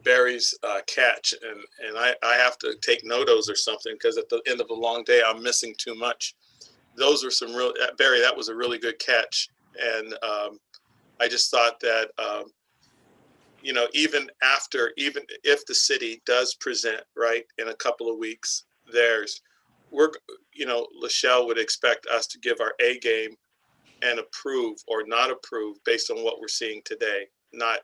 Barry's catch, and I have to take notos or something because at the end of a long day, I'm missing too much. Those are some real, Barry, that was a really good catch. And I just thought that, even if the city does present, right, in a couple of weeks, Lachelle would expect us to give our A game and approve or not approve based on what we're seeing today, not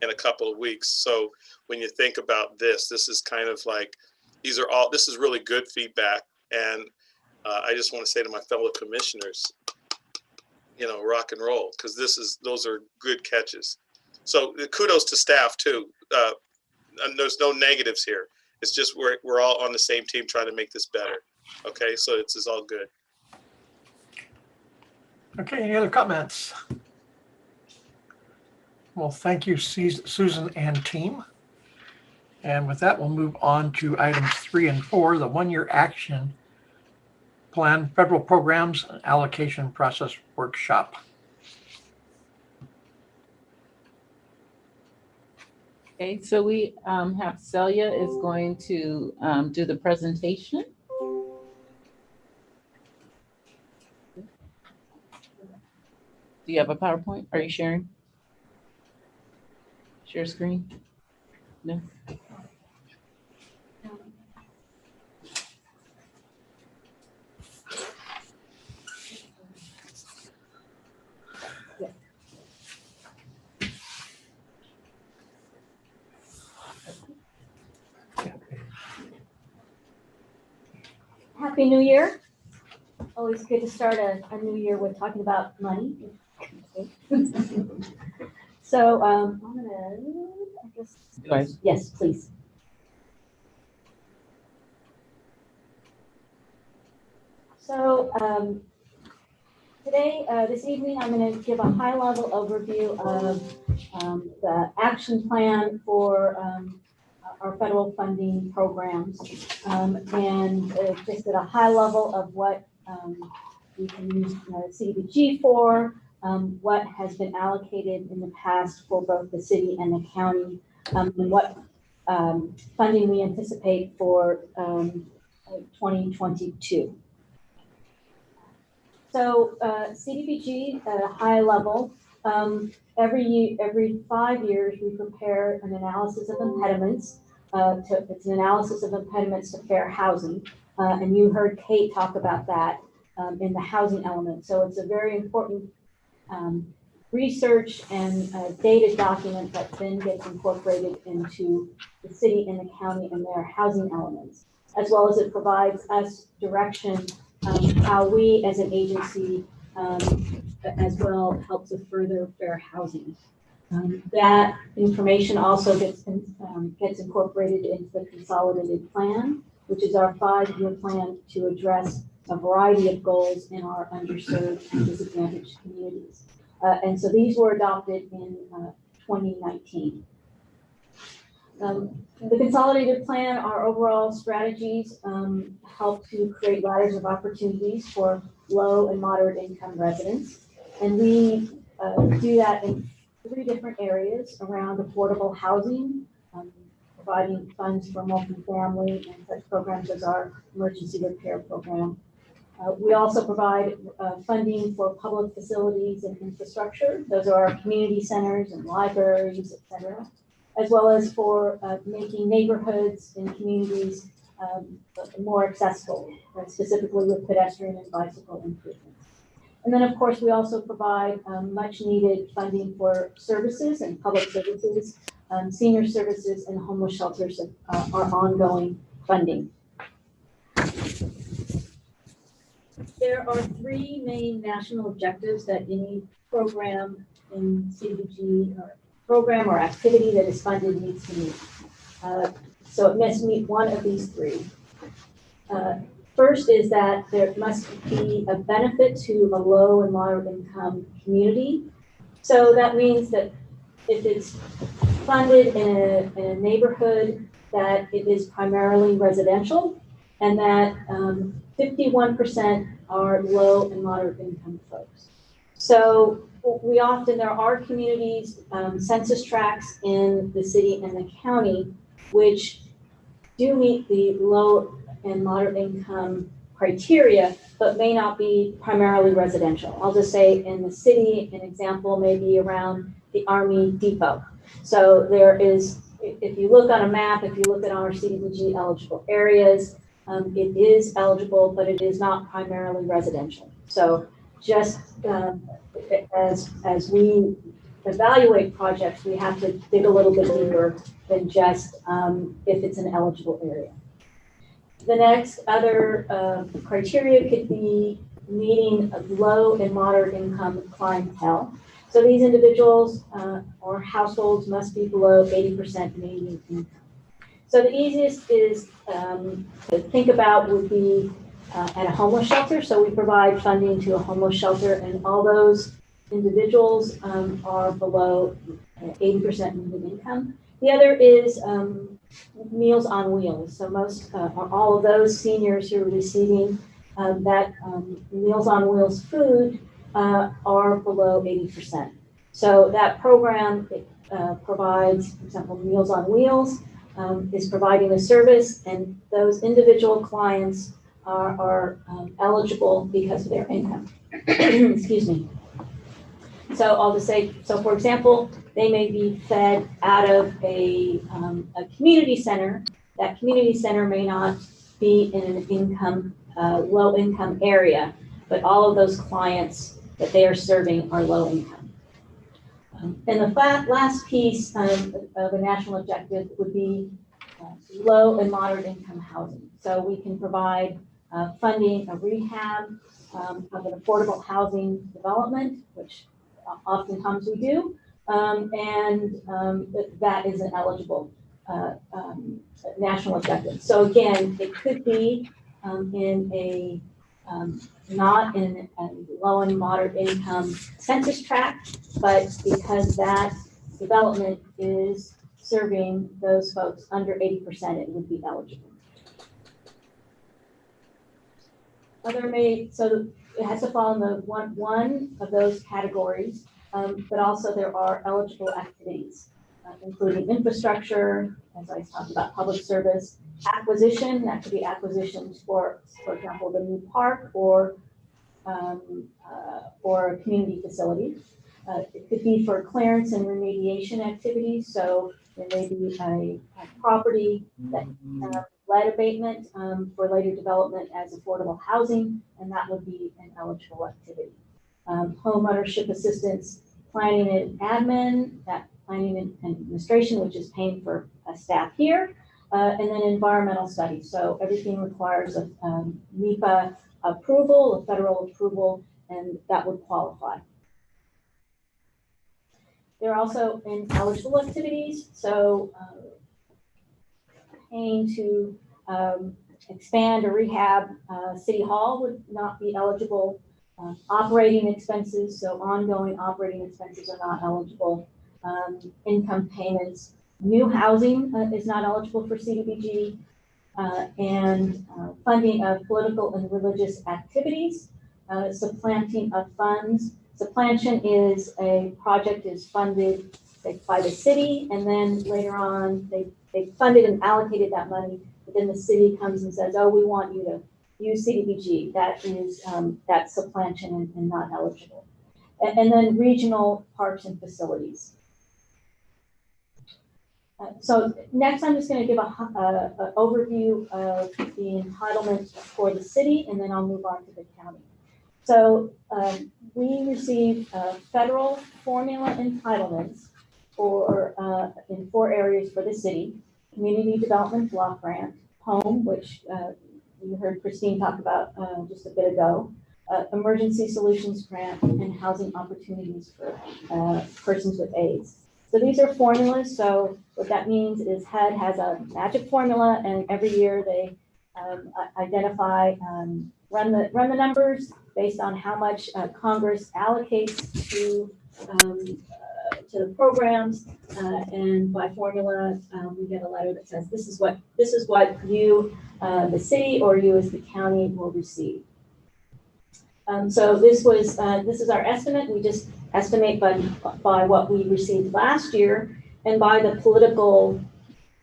in a couple of weeks. So when you think about this is kind of like, this is really good feedback. And I just want to say to my fellow commissioners, rock and roll, because those are good catches. So kudos to staff too. And there's no negatives here. It's just we're all on the same team trying to make this better. Okay, so it's all good. Okay, any other comments? Well, thank you, Susan and team. And with that, we'll move on to items 3 and 4, the 1-year action plan, federal programs, and allocation process workshop. Okay, so we have Celia is going to do the presentation. Do you have a PowerPoint? Are you sharing? Share screen? No? Happy New Year. Always good to start a new year with talking about money. So I'm gonna, I guess, yes, please. So today, this evening, I'm going to give a high-level overview of the action plan for our federal funding programs, and just at a high level of what we can use CDBG for, what has been allocated in the past for both the city and the county, and what funding we anticipate for 2022. So CDBG at a high level, every 5 years we prepare an analysis of impediments. It's an analysis of impediments to fair housing, and you heard Kate talk about that in the housing element. So it's a very important research and data document that then gets incorporated into the city and the county and their housing elements, as well as it provides us direction how we as an agency as well help to further fair housing. That information also gets incorporated into the Consolidated Plan, which is our 5-year plan to address a variety of goals in our underserved and disadvantaged communities. And so these were adopted in 2019. The Consolidated Plan, our overall strategies help to create ladders of opportunities for low and moderate income residents. And we do that in 3 different areas around affordable housing, providing funds for multifamily and such programs as our emergency repair program. We also provide funding for public facilities and infrastructure. Those are our community centers and libraries, et cetera, as well as for making neighborhoods and communities more accessible, specifically with pedestrian and bicycle improvements. And then, of course, we also provide much needed funding for services and public services, senior services, and homeless shelters are ongoing funding. There are 3 main national objectives that any program in CDBG or program or activity that is funded needs to meet. So it must meet one of these 3. First is that there must be a benefit to a low and moderate income community. So that means that if it's funded in a neighborhood that it is primarily residential and that 51% are low and moderate income folks. So there are communities, census tracts in the city and the county, which do meet the low and moderate income criteria, but may not be primarily residential. I'll just say in the city, an example may be around the Army Depot. So there is, if you look on a map, if you look at our CDBG eligible areas, it is eligible, but it is not primarily residential. So just as we evaluate projects, we have to dig a little bit deeper than just if it's an eligible area. The next other criteria could be meeting low and moderate income clientele. So these individuals or households must be below 80% median income. So the easiest is to think about would be at a homeless shelter. So we provide funding to a homeless shelter, and all those individuals are below 80% median income. The other is Meals on Wheels. So most or all of those seniors who are receiving that Meals on Wheels food are below 80%. So that program provides, for example, Meals on Wheels is providing a service, and those individual clients are eligible because of their income. Excuse me. So I'll just say, so for example, they may be fed out of a community center. That community center may not be in an low income area, but all of those clients that they are serving are low income. And the last piece of a national objective would be low and moderate income housing. So we can provide funding of rehab of an affordable housing development, which oftentimes we do, and that is an eligible national objective. So again, it could be in a not in a low and moderate income census tract, but because that development is serving those folks under 80%, it would be eligible. So it has to fall in the one of those categories, but also there are eligible activities, including infrastructure, as I talked about, public service, acquisition. That could be acquisitions for example, the new park or a community facility. It could be for clearance and remediation activities. So there may be a property that lead abatement for later development as affordable housing, and that would be an eligible activity. Home ownership assistance, planning and admin, that planning and administration, which is paying for staff here, and then environmental studies. So everything requires a NEPA approval, a federal approval, and that would qualify. There are also ineligible activities. So paying to expand or rehab City Hall would not be eligible. Operating expenses, so ongoing operating expenses are not eligible. Income payments, new housing is not eligible for CDBG, and funding of political and religious activities, supplanting of funds. Supplantation is a project is funded by the city, and then later on they funded and allocated that money, but then the city comes and says, oh, we want you to use CDBG. That is that's supplantation and not eligible. And then regional parks and facilities. So next, I'm just going to give a overview of the entitlements for the city, and then I'll move on to the county. So we receive federal formula entitlements for in 4 areas for the city: community development block grant, home, which you heard Christine talk about just a bit ago, emergency solutions grant, and housing opportunities for persons with AIDS. So these are formulas. So what that means is HUD has a magic formula, and every year they identify, run the numbers based on how much Congress allocates to the programs, and by formula we get a letter that says this is what you, the city, or you as the county will receive. So this is our estimate. We just estimate by what we received last year and by the political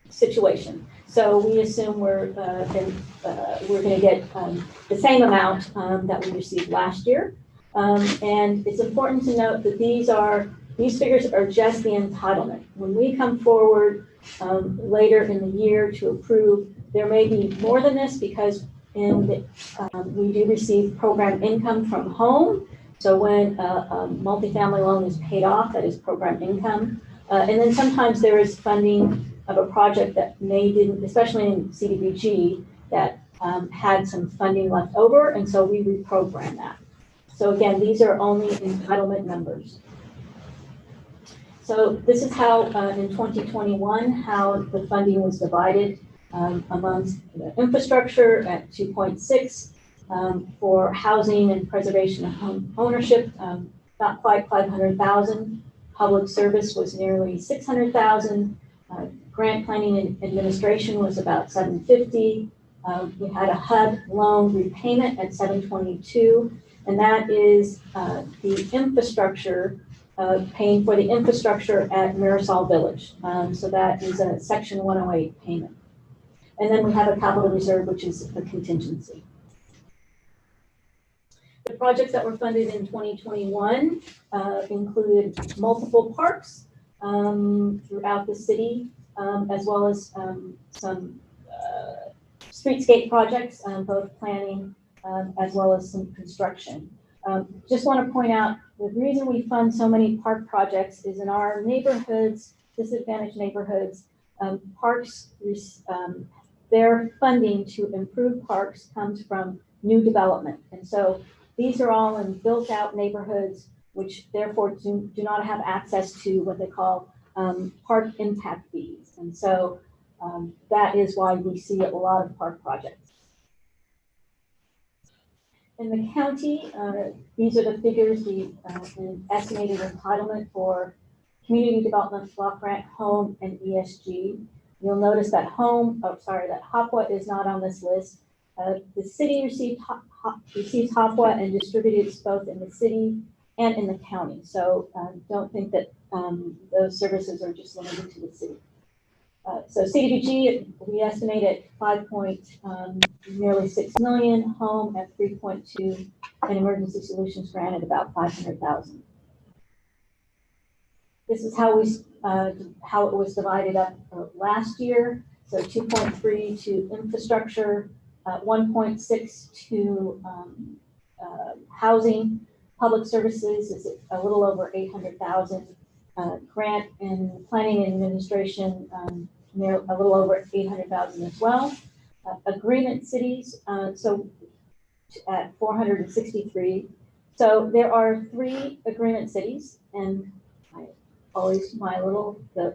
situation. So we assume we're going to get the same amount that we received last year. And it's important to note that these figures are just the entitlement. When we come forward later in the year to approve, there may be more than this because we do receive program income from home. So when a multifamily loan is paid off, that is program income. And then sometimes there is funding of a project that didn't, especially in CDBG, that had some funding left over, and so we reprogram that. So again, these are only entitlement numbers. So this is how in 2021, how the funding was divided amongst the infrastructure at 2.6, for housing and preservation of home ownership, not quite 500,000. Public service was nearly 600,000. Grant planning and administration was about 750. We had a HUD loan repayment at 722, and that is the infrastructure, paying for the infrastructure at Marisol Village. So that is a Section 108 payment. And then we have a capital reserve, which is a contingency. The projects that were funded in 2021 included multiple parks throughout the city, as well as some streetscape projects, both planning as well as some construction. Just want to point out the reason we fund so many park projects is in our neighborhoods, disadvantaged neighborhoods, parks, their funding to improve parks comes from new development. And so these are all in built out neighborhoods, which therefore do not have access to what they call park impact fees. And so that is why we see a lot of park projects. In the county, these are the figures we estimated entitlement for community development, block grant, home, and ESG. You'll notice that that HOPWA is not on this list. The city receives HOPWA and distributed both in the city and in the county. So don't think that those services are just limited to the city. So CDBG, we estimate at nearly 6 million, home at 3.2, and emergency solutions grant at about 500,000. This is how it was divided up last year. So 2.3 to infrastructure, 1.6 to housing, public services is a little over 800,000. Grant and planning and administration, a little over 800,000 as well. Agreement cities, so at 463. So there are 3 agreement cities, and I always the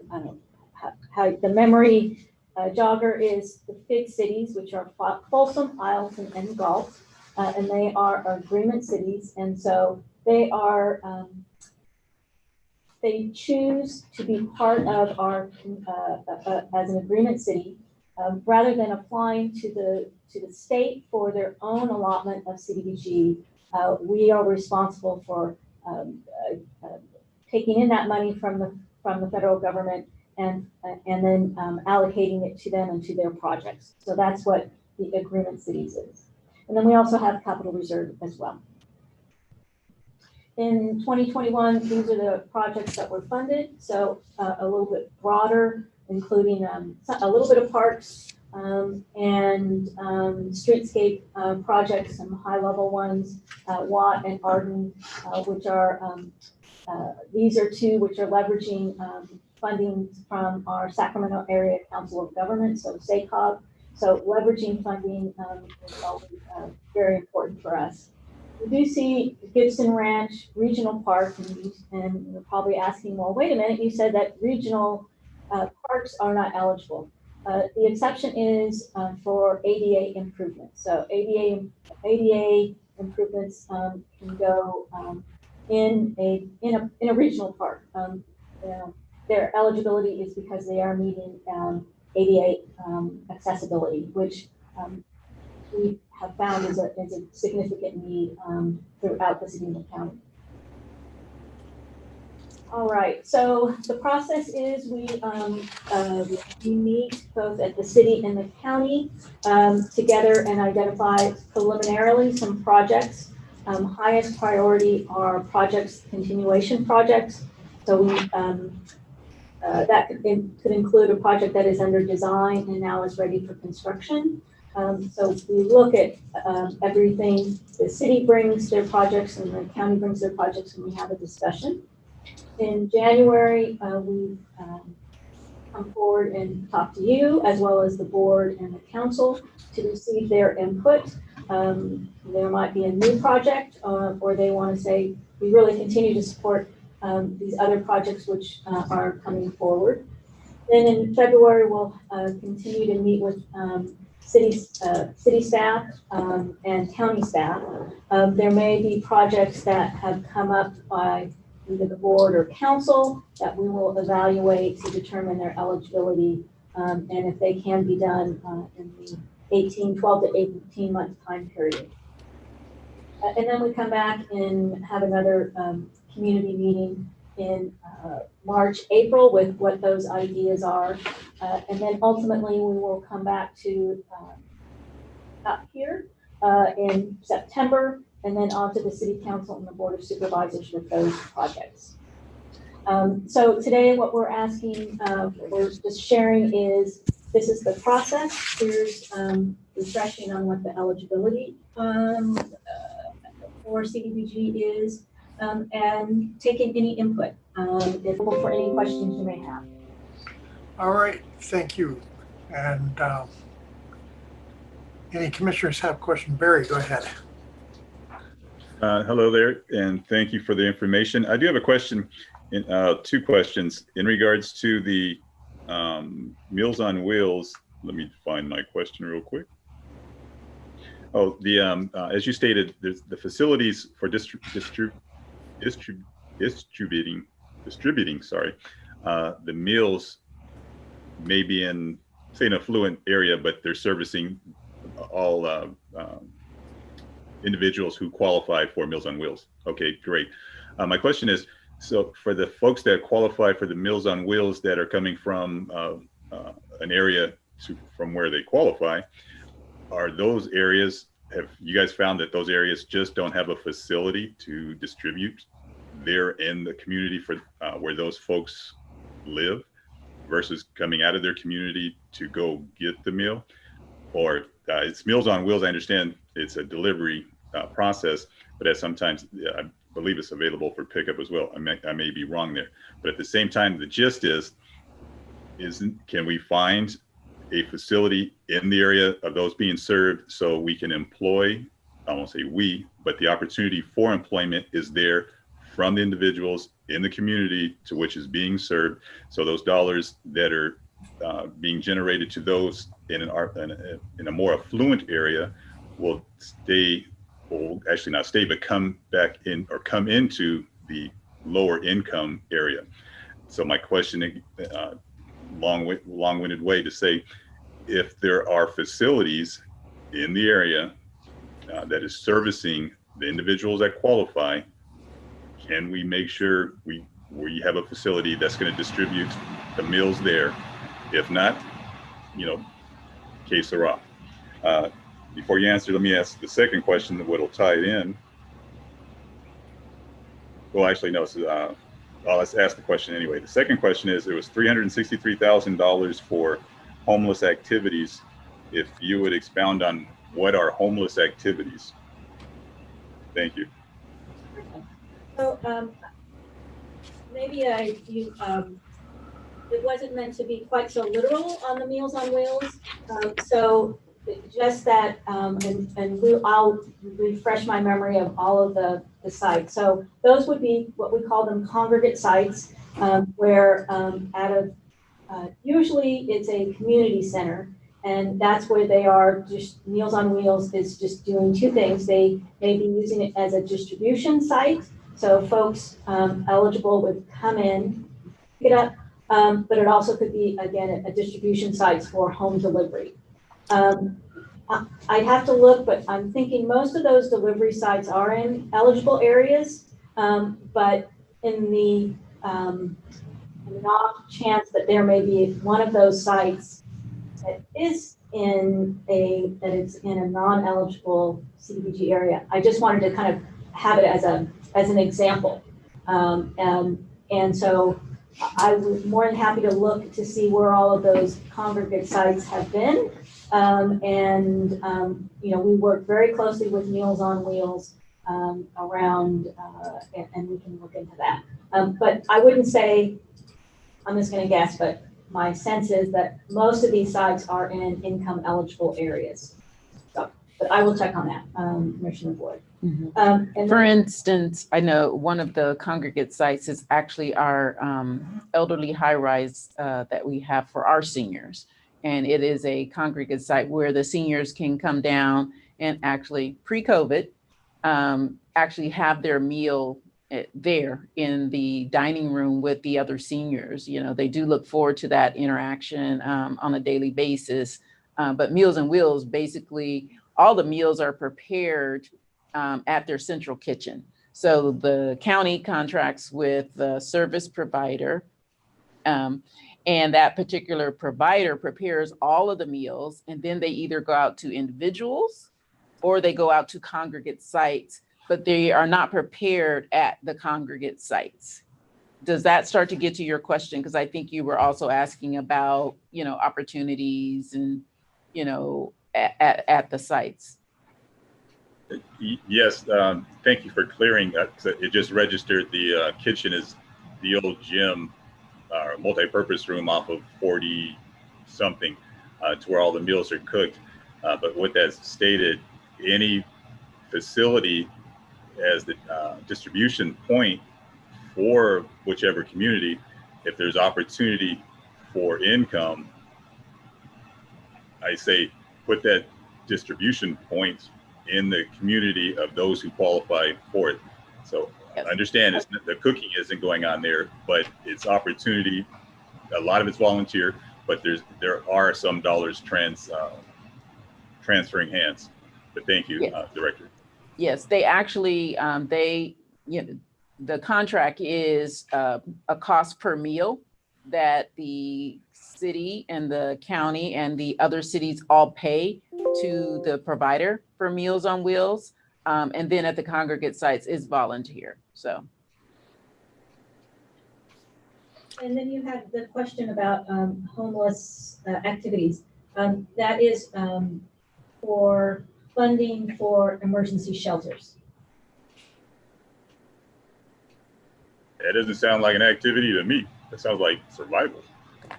memory jogger is the big cities, which are Folsom, Isleton, and Gulf. and they are agreement cities. And so they are, they choose to be part of our, as an agreement city, rather than applying to the state for their own allotment of CDBG. We are responsible for taking in that money from the federal government and then allocating it to them and to their projects. So that's what the agreement cities is. And then we also have capital reserve as well. In 2021, these are the projects that were funded. So a little bit broader, including a little bit of parks and streetscape projects, some high level ones, Watt and Arden, which are, these are two which are leveraging funding from our Sacramento Area Council of Governments, so SACOG. So leveraging funding is always very important for us. We do see Gibson Ranch Regional Park, and you're probably asking, well, wait a minute, you said that regional parks are not eligible. The exception is for ADA improvements. So ADA improvements can go in a regional park. Their eligibility is because they are meeting ADA accessibility, which we have found is a significant need throughout the city and the county. All right, so the process is we meet both at the city and the county together and identify preliminarily some projects. Highest priority are projects, continuation projects. So we that could include a project that is under design and now is ready for construction. So we look at everything. The city brings their projects and the county brings their projects, and we have a discussion. In January, we come forward and talk to you, as well as the board and the council, to receive their input. There might be a new project, or they want to say, we really continue to support these other projects which are coming forward. Then in February, we'll continue to meet with city staff and county staff. There may be projects that have come up by either the board or council that we will evaluate to determine their eligibility and if they can be done in the 12 to 18 month time period. And then we come back and have another community meeting in March, April with what those ideas are. And then ultimately we will come back to up here in September, and then on to the city council and the board of supervisors with those projects. So today what we're asking, we're just sharing is, this is the process. Here's refreshing on what the eligibility for CDBG is, and taking any input, available for any questions you may have. All right, thank you. And any commissioners have a question? Barry, go ahead. Hello there, and thank you for the information. I do have a question, two questions in regards to the Meals on Wheels. Let me find my question real quick. Oh, the as you stated, there's the facilities for distributing the meals may be in, say, an affluent area, but they're servicing all individuals who qualify for Meals on Wheels. Okay, great. My question is, so for the folks that qualify for the Meals on Wheels that are coming from an area from where they qualify, are those areas, have you guys found that those areas just don't have a facility to distribute there in the community for where those folks live versus coming out of their community to go get the meal? Or it's Meals on Wheels, I understand it's a delivery process, but sometimes I believe it's available for pickup as well. I may be wrong there, but at the same time, the gist is can we find a facility in the area of those being served so we can employ, I won't say we, but the opportunity for employment is there from the individuals in the community to which is being served. So those dollars that are being generated to those in a more affluent area will stay will actually not stay, but come back in or come into the lower income area. So my question, long-winded way to say, if there are facilities in the area that is servicing the individuals that qualify, can we make sure we have a facility that's going to distribute the meals there? If not, case sera. Before you answer, let me ask the second question, what'll tie it in. Well, actually, no, let's ask the question anyway. The second question is, there was $363,000 for homeless activities. If you would expound on what are homeless activities? Thank you. So maybe it wasn't meant to be quite so literal on the Meals on Wheels. So just that, I'll refresh my memory of all of the sites. So those would be what we call them congregate sites, where usually it's a community center, and that's where they are. Just Meals on Wheels is just doing two things. They may be using it as a distribution site, so folks eligible would come in, pick it up, but it also could be, again, a distribution site for home delivery. I'd have to look, but I'm thinking most of those delivery sites are in eligible areas, but in the off chance that there may be one of those sites that is in a non-eligible CDBG area. I just wanted to kind of have it as an example, and so I was more than happy to look to see where all of those congregate sites have been, we work very closely with Meals on Wheels around, and we can look into that. But I wouldn't say, I'm just going to guess, but my sense is that most of these sites are in income eligible areas. So, but I will check on that, Commissioner Boyd. Mm-hmm. For instance, I know one of the congregate sites is actually our elderly high-rise that we have for our seniors. And it is a congregate site where the seniors can come down and actually, pre-COVID, actually have their meal there in the dining room with the other seniors. They do look forward to that interaction on a daily basis. But Meals on Wheels, basically, all the meals are prepared at their central kitchen. So the county contracts with the service provider, and that particular provider prepares all of the meals, and then they either go out to individuals or they go out to congregate sites, but they are not prepared at the congregate sites. Does that start to get to your question? Because I think you were also asking about, opportunities and, at the sites. Yes, thank you for clearing that. It just registered the kitchen is the old gym or multi-purpose room off of 40 something to where all the meals are cooked. But with that stated, any facility as the distribution point for whichever community, if there's opportunity for income, I say put that distribution point in the community of those who qualify for it. So I understand the cooking isn't going on there, but it's opportunity. A lot of it's volunteer, but there are some dollars transferring hands. But thank you, Director. Yes, they actually, the contract is a cost per meal that the city and the county and the other cities all pay to the provider for Meals on Wheels. And then at the congregate sites is volunteer, so. And then you had the question about homeless activities. That is for funding for emergency shelters. That doesn't sound like an activity to me. That sounds like survival.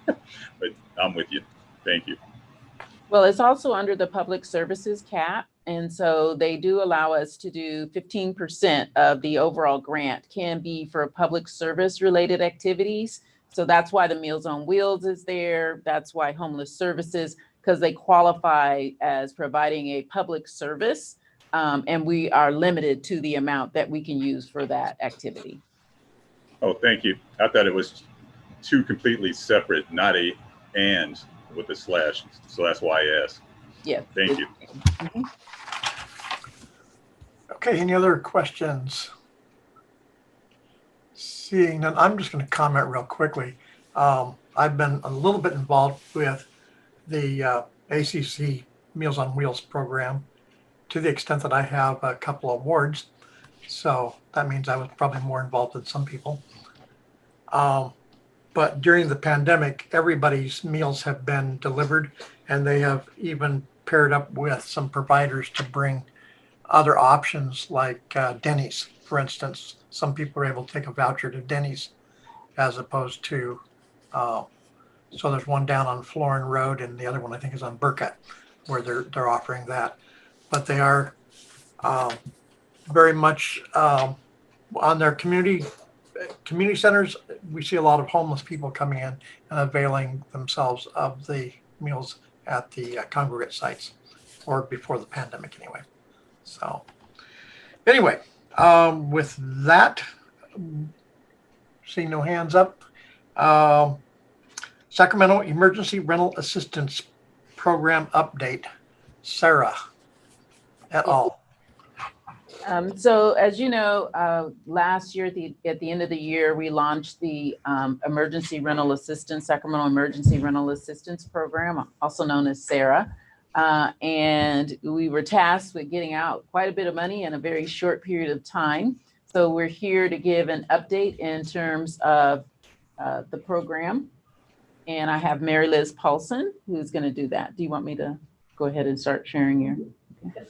But I'm with you. Thank you. Well, it's also under the public services cap. And so they do allow us to do 15% of the overall grant can be for public service related activities. So that's why the Meals on Wheels is there. That's why homeless services, because they qualify as providing a public service And we are limited to the amount that we can use for that activity. Oh, thank you. I thought it was two completely separate, not a and with a slash. So that's why I asked. Yeah. Thank you. Mhm. Okay, any other questions? Seeing none, I'm just going to comment real quickly. I've been a little bit involved with the ACC Meals on Wheels program to the extent that I have a couple of wards. So that means I was probably more involved than some people. But during the pandemic, everybody's meals have been delivered, and they have even paired up with some providers to bring other options like Denny's, for instance. Some people are able to take a voucher to Denny's as opposed to, so there's one down on Florin Road and the other one I think is on Burkett where they're offering that. But they are very much on their community centers. We see a lot of homeless people coming in and availing themselves of the meals at the congregate sites, or before the pandemic anyway. So anyway, with that, seeing no hands up, Sacramento Emergency Rental Assistance Program update, Sarah et al. So as you know, last year at the end of the year, we launched the Emergency Rental Assistance, Sacramento Emergency Rental Assistance Program, also known as SARA. And we were tasked with getting out quite a bit of money in a very short period of time. So we're here to give an update in terms of the program. And I have Mary Liz Paulson, who's going to do that. Do you want me to go ahead and start sharing your? Okay.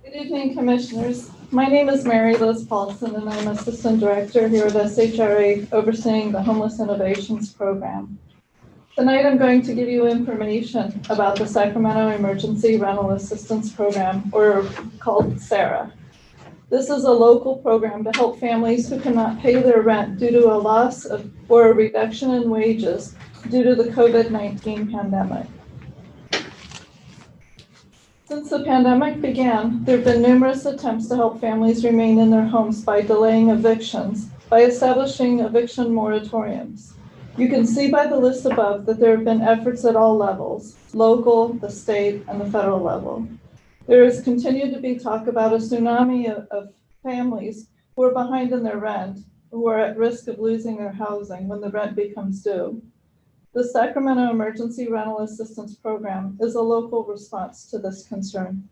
Good evening, Commissioners. My name is Mary Liz Paulson, and I'm Assistant Director here at SHRA, overseeing the Homeless Innovations Program. Tonight, I'm going to give you information about the Sacramento Emergency Rental Assistance Program, or called SARA. This is a local program to help families who cannot pay their rent due to a loss of or a reduction in wages due to the COVID-19 pandemic. Since the pandemic began, there have been numerous attempts to help families remain in their homes by delaying evictions, by establishing eviction moratoriums. You can see by the list above that there have been efforts at all levels, local, the state, and the federal level. There has continued to be talk about a tsunami of families who are behind in their rent, who are at risk of losing their housing when the rent becomes due. The Sacramento Emergency Rental Assistance Program is a local response to this concern.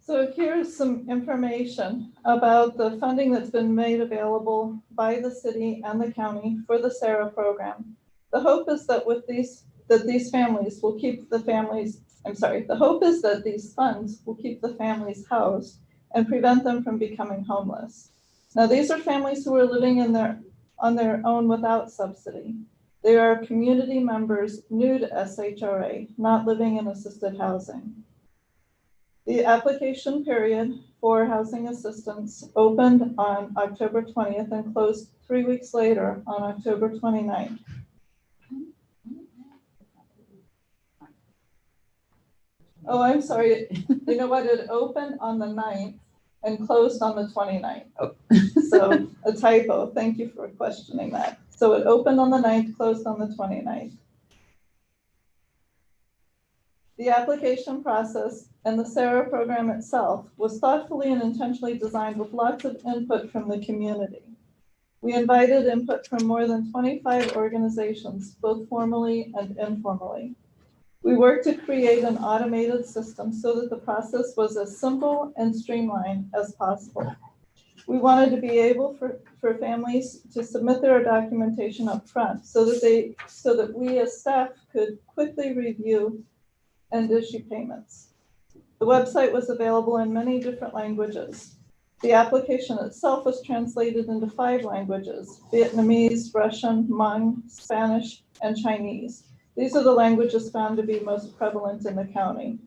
So here's some information about the funding that's been made available by the city and the county for the SARA program. The hope is that these families will keep the families, the hope is that these funds will keep the families housed and prevent them from becoming homeless. Now, these are families who are living on their own without subsidy. They are community members new to SHRA, not living in assisted housing. The application period for housing assistance opened on October 20th and closed 3 weeks later on October 29th. Oh, I'm sorry. You know what? It opened on the 9th and closed on the 29th. Oh. So a typo. Thank you for questioning that. So it opened on the 9th, closed on the 29th. The application process and the SARA program itself was thoughtfully and intentionally designed with lots of input from the community. We invited input from more than 25 organizations, both formally and informally. We worked to create an automated system so that the process was as simple and streamlined as possible. We wanted to be able for families to submit their documentation up front so that we as staff could quickly review and issue payments. The website was available in many different languages. The application itself was translated into 5 languages: Vietnamese, Russian, Hmong, Spanish, and Chinese. These are the languages found to be most prevalent in the county.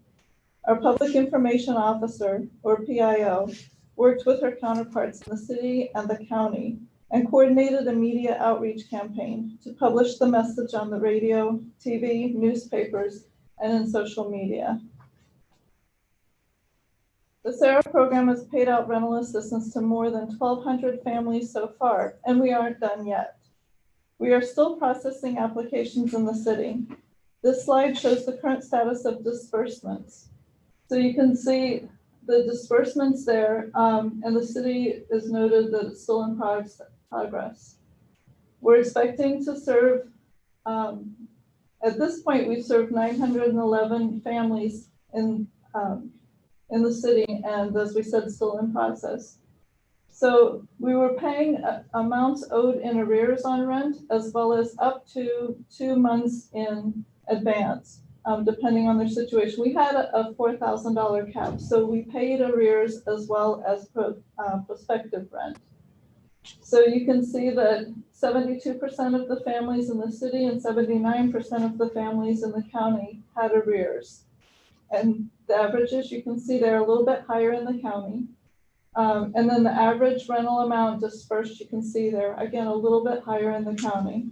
Our Public Information Officer, or PIO, worked with her counterparts in the city and the county and coordinated a media outreach campaign to publish the message on the radio, TV, newspapers, and in social media. The SARA program has paid out rental assistance to more than 1,200 families so far, and we aren't done yet. We are still processing applications in the city. This slide shows the current status of disbursements. So you can see the disbursements there, and the city is noted that it's still in progress. We're expecting to serve, at this point, we've served 911 families in the city, and as we said, still in process. So we were paying amounts owed in arrears on rent, as well as up to 2 months in advance, depending on their situation. We had a $4,000 cap, so we paid arrears as well as prospective rent. So you can see that 72% of the families in the city and 79% of the families in the county had arrears. And the averages, you can see they're a little bit higher in the county. And then the average rental amount dispersed, you can see there, again, a little bit higher in the county.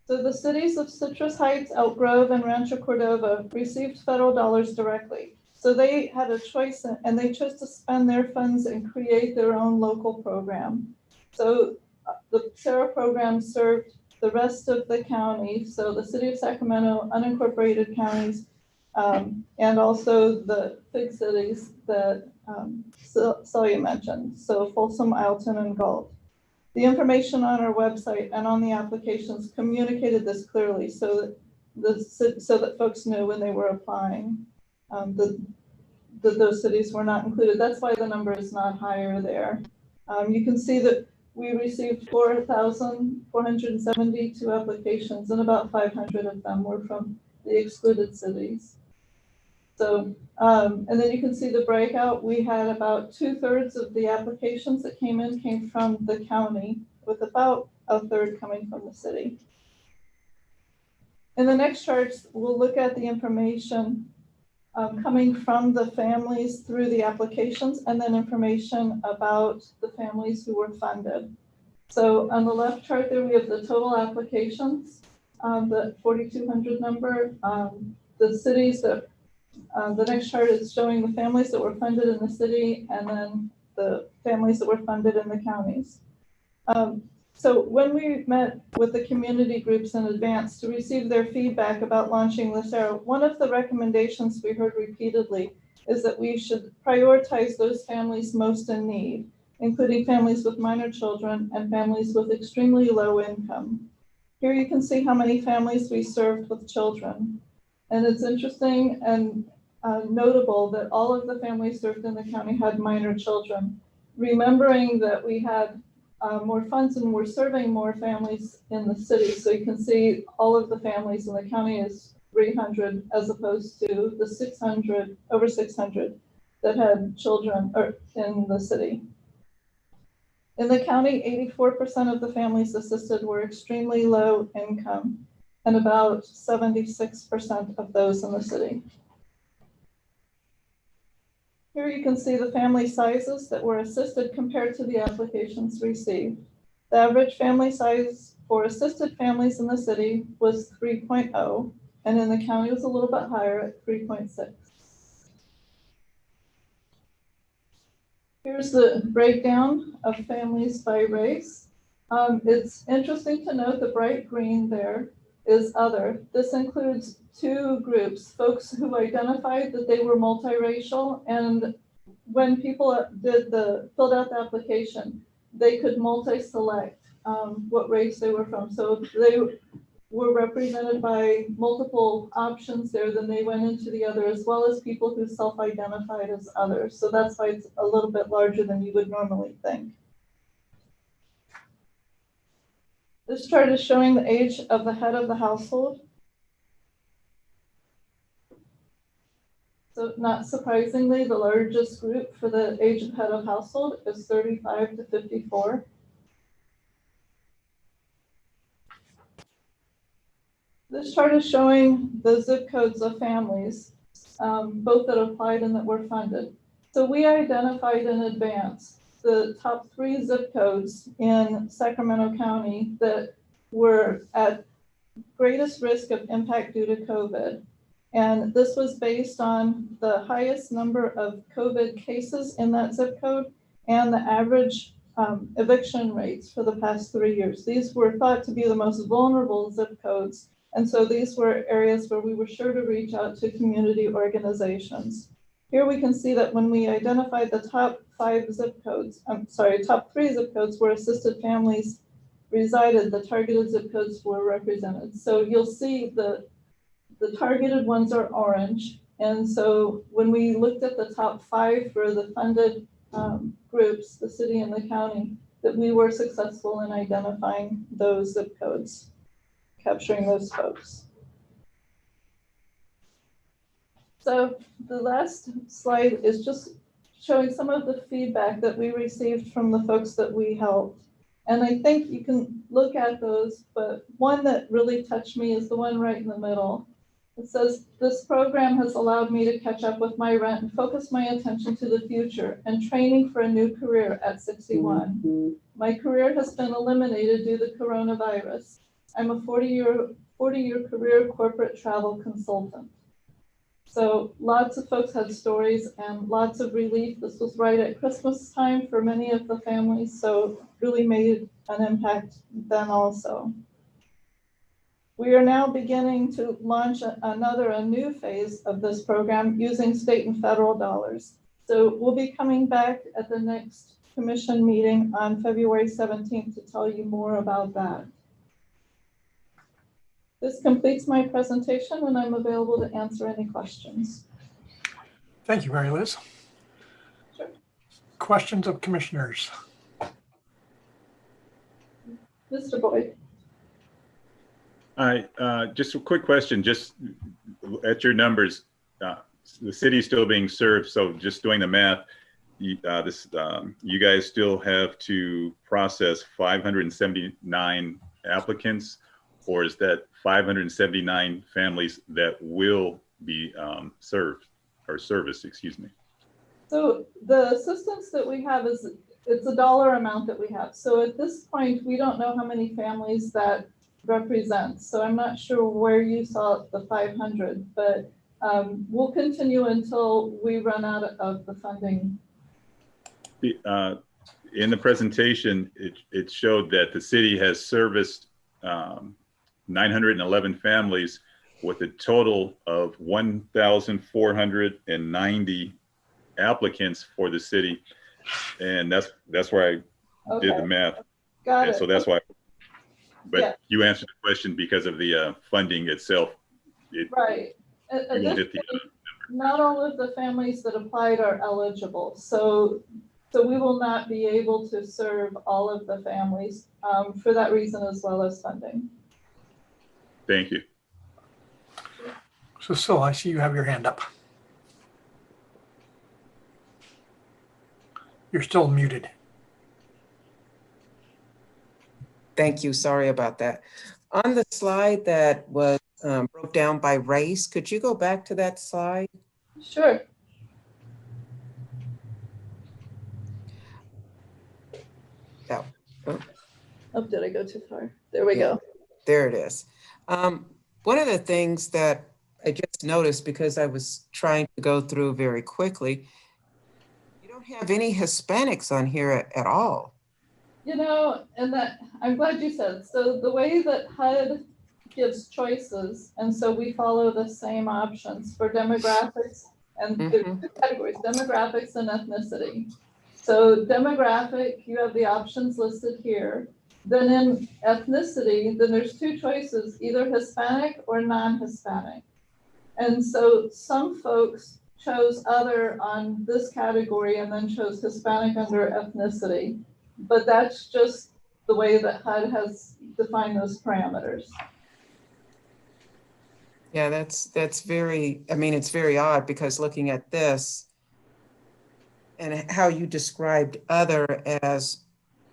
So the cities of Citrus Heights, Elk Grove, and Rancho Cordova received federal dollars directly. So they had a choice, and they chose to spend their funds and create their own local program. So the SARA program served the rest of the county, so the city of Sacramento, unincorporated counties, and also the big cities that Celia mentioned, so Folsom, Ileton, and Galt. The information on our website and on the applications communicated this clearly so that folks knew when they were applying that those cities were not included. That's why the number is not higher there. You can see that we received 4,472 applications, and about 500 of them were from the excluded cities. So, and then you can see the breakout. We had about 2/3 of the applications that came from the county, with about 1/3 coming from the city. In the next charts, we'll look at the information coming from the families through the applications, and then information about the families who were funded. So on the left chart there, we have the total applications, the 4,200 number, the cities that, the next chart is showing the families that were funded in the city, and then the families that were funded in the counties. So when we met with the community groups in advance to receive their feedback about launching the SARA, one of the recommendations we heard repeatedly is that we should prioritize those families most in need, including families with minor children and families with extremely low income. Here you can see how many families we served with children. And it's interesting and notable that all of the families served in the county had minor children, remembering that we had more funds and we're serving more families in the city. So you can see all of the families in the county is 300 as opposed to the 600, over 600 that had children in the city. In the county, 84% of the families assisted were extremely low income, and about 76% of those in the city. Here you can see the family sizes that were assisted compared to the applications received. The average family size for assisted families in the city was 3.0, and in the county was a little bit higher at 3.6. Here's the breakdown of families by race. It's interesting to note the bright green there is other. This includes two groups, folks who identified that they were multiracial, and when people filled out the application, they could multi-select what race they were from. So they were represented by multiple options there, then they went into the other, as well as people who self-identified as others. So that's why it's a little bit larger than you would normally think. This chart is showing the age of the head of the household. So not surprisingly, the largest group for the age of head of household is 35 to 54. This chart is showing the zip codes of families, both that applied and that were funded. So we identified in advance the top 3 zip codes in Sacramento County that were at greatest risk of impact due to COVID. And this was based on the highest number of COVID cases in that zip code and the average eviction rates for the past 3 years. These were thought to be the most vulnerable zip codes. And so these were areas where we were sure to reach out to community organizations. Here we can see that when we identified the top 3 zip codes where assisted families resided, the targeted zip codes were represented. So you'll see the targeted ones are orange. And so when we looked at the top 5 for the funded groups, the city and the county, that we were successful in identifying those zip codes, capturing those folks. So the last slide is just showing some of the feedback that we received from the folks that we helped. And I think you can look at those, but one that really touched me is the one right in the middle. It says, this program has allowed me to catch up with my rent and focus my attention to the future and training for a new career at 61. My career has been eliminated due to coronavirus. I'm a 40-year career corporate travel consultant. So lots of folks had stories and lots of relief. This was right at Christmas time for many of the families, so really made an impact then also. We are now beginning to launch a new phase of this program using state and federal dollars. So we'll be coming back at the next commission meeting on February 17th to tell you more about that. This completes my presentation and I'm available to answer any questions. Thank you, Mary Liz. Sure. Questions of commissioners? Mr. Boyd. Hi, just a quick question, just at your numbers, the city's still being served, so just doing the math, you guys still have to process 579 applicants, or is that 579 families that will be served or serviced, excuse me? So the assistance that we have it's a dollar amount that we have. So at this point, we don't know how many families that represents. So I'm not sure where you saw the 500, but we'll continue until we run out of the funding. In the presentation, it showed that the city has serviced 911 families with a total of 1,490 applicants for the city. And that's where I did the math. Got it. So that's why. But yeah. You answered the question because of the funding itself. Right. Not all of the families that applied are eligible. So we will not be able to serve all of the families for that reason, as well as funding. Thank you. So I see you have your hand up. You're still muted. Thank you. Sorry about that. On the slide that was broke down by race, could you go back to that slide? Sure. Yeah. Oh, did I go too far? There we go. There it is. One of the things that I just noticed, because I was trying to go through very quickly, you don't have any Hispanics on here at all. You know, and that I'm glad you said. So the way that HUD gives choices, and so we follow the same options for demographics, and there's 2 categories, demographics and ethnicity. So demographic, you have the options listed here. Then in ethnicity, then there's 2 choices, either Hispanic or non-Hispanic. And so some folks chose other on this category and then chose Hispanic under ethnicity. But that's just the way that HUD has defined those parameters. Yeah, that's very, I mean, it's very odd, because looking at this and how you described other as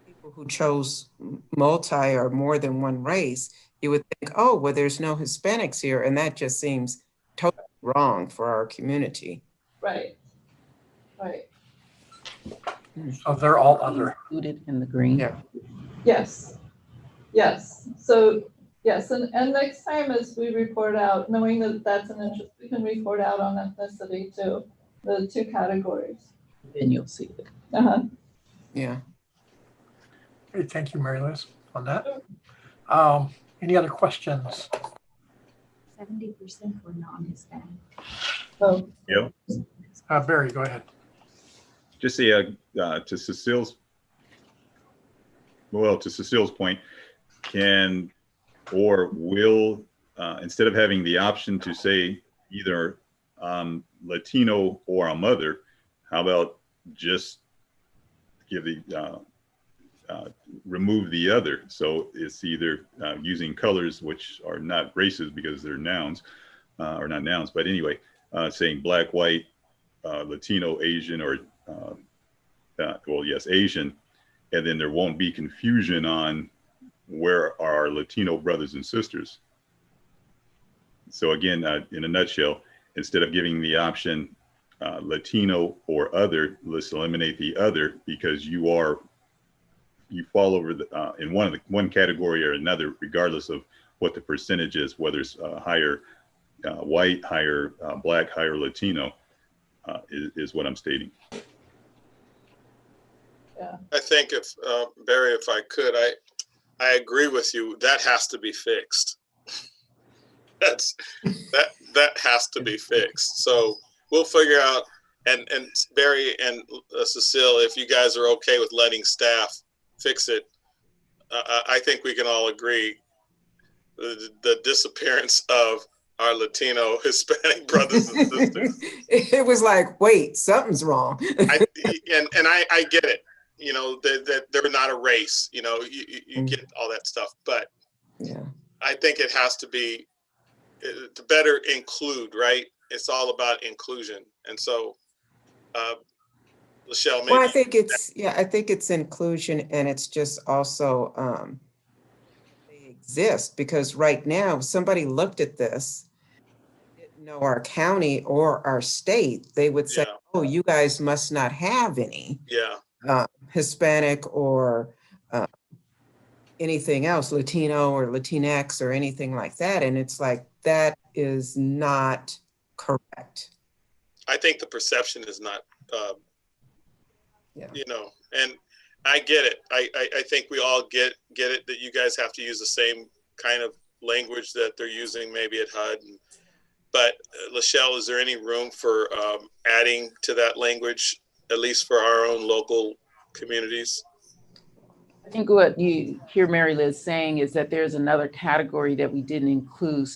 people who chose multi or more than one race, you would think, oh, well, there's no Hispanics here. And that just seems totally wrong for our community. Right. Right. So they're all other. Included in the green. Yeah. Yes, yes. So, yes, and next time as we report out, knowing that that's an interest, we can report out on ethnicity too, the two categories. Then you'll see it. Uh-huh. Yeah. Okay, thank you, Mary Liz, on that. Any other questions? 70% were non-Hispanic. Oh, Yep. Barry, go ahead. Just say to Cecile's point, can or will, instead of having the option to say either Latino or a mother, how about just give the remove the other? So it's either using colors, which are not races because they're nouns, or not nouns, but anyway, saying black, white, Latino, Asian, or well, yes, Asian, and then there won't be confusion on where are our Latino brothers and sisters. So again, in a nutshell, instead of giving the option Latino or other, let's eliminate the other, because you fall over the, in one category or another, regardless of what the percentage is, whether it's higher white, higher black, higher Latino, is what I'm stating. yeah. I think if, Barry, if I could, I agree with you. That has to be fixed. That has to be fixed. So we'll figure out, and Barry and Cecile, if you guys are okay with letting staff fix it, I think we can all agree the disappearance of our Latino Hispanic brothers and sisters. It was like, wait, something's wrong. I get it. You know, that they're not a race, you know, you get all that stuff, but yeah, I think it has to be to better include, right? It's all about inclusion. And so, Lachelle, maybe. Well, I think it's inclusion, and it's just also they exist, because right now, if somebody looked at this, didn't know our county or our state, they would say, oh, you guys must not have any. Yeah. Hispanic or anything else, Latino or Latinx or anything like that. And it's like, that is not correct. I think the perception is not, you know, and I get it. I think we all get it that you guys have to use the same kind of language that they're using maybe at HUD. But Lachelle, is there any room for adding to that language, at least for our own local communities? I think what you hear Mary Liz saying is that there's another category that we didn't include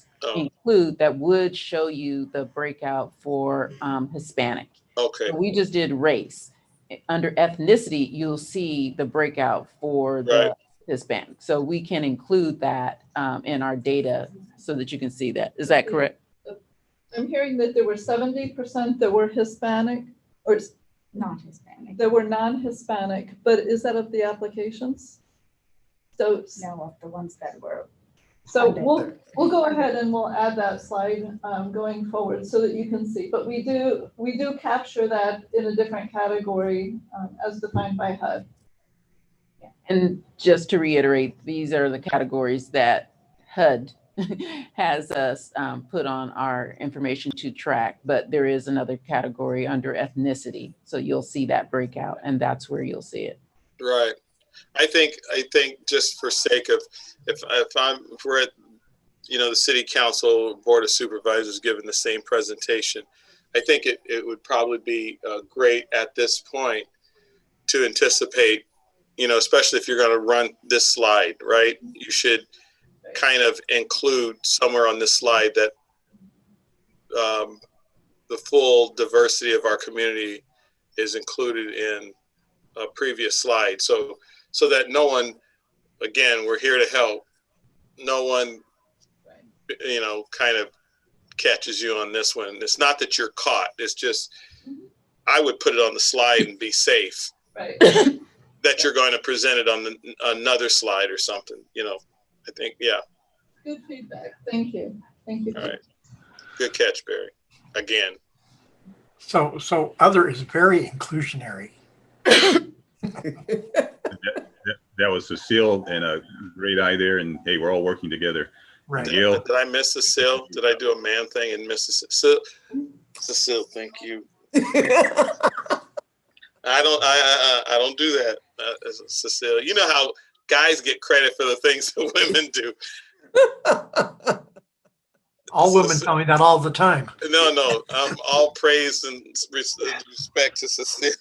that would show you the breakout for Hispanic. Okay. So we just did race. Under ethnicity, you'll see the breakout for the Hispanic. So we can include that in our data so that you can see that. Is that correct? I'm hearing that there were 70% that were Hispanic, or Non-Hispanic. that were non-Hispanic, but is that of the applications? So no, of the ones that were. So we'll go ahead and we'll add that slide going forward so that you can see. But we do capture that in a different category as defined by HUD. And just to reiterate, these are the categories that HUD has us put on our information to track, but there is another category under ethnicity. So you'll see that breakout, and that's where you'll see it. Right. I think just for sake of, if we're at, you know, the city council, board of supervisors giving the same presentation, I think it would probably be great at this point to anticipate, you know, especially if you're going to run this slide, right? You should kind of include somewhere on this slide that the full diversity of our community is included in a previous slide. So that no one, again, we're here to help. No one, you know, kind of catches you on this one. It's not that you're caught. It's just, I would put it on the slide and be safe. Right. That you're going to present it on another slide or something, you know. I think, yeah. Good feedback. Thank you. Thank you. All right. Good catch, Barry. Again. So other is very inclusionary. That was Cecile and a great eye there. And hey, we're all working together. Right. Gail, Did I miss Cecile? Did I do a man thing and miss Cecile? Cecile, thank you. I don't do that, Cecile. You know how guys get credit for the things that women do. All women tell me that all the time. No, all praise and respect to Cecile.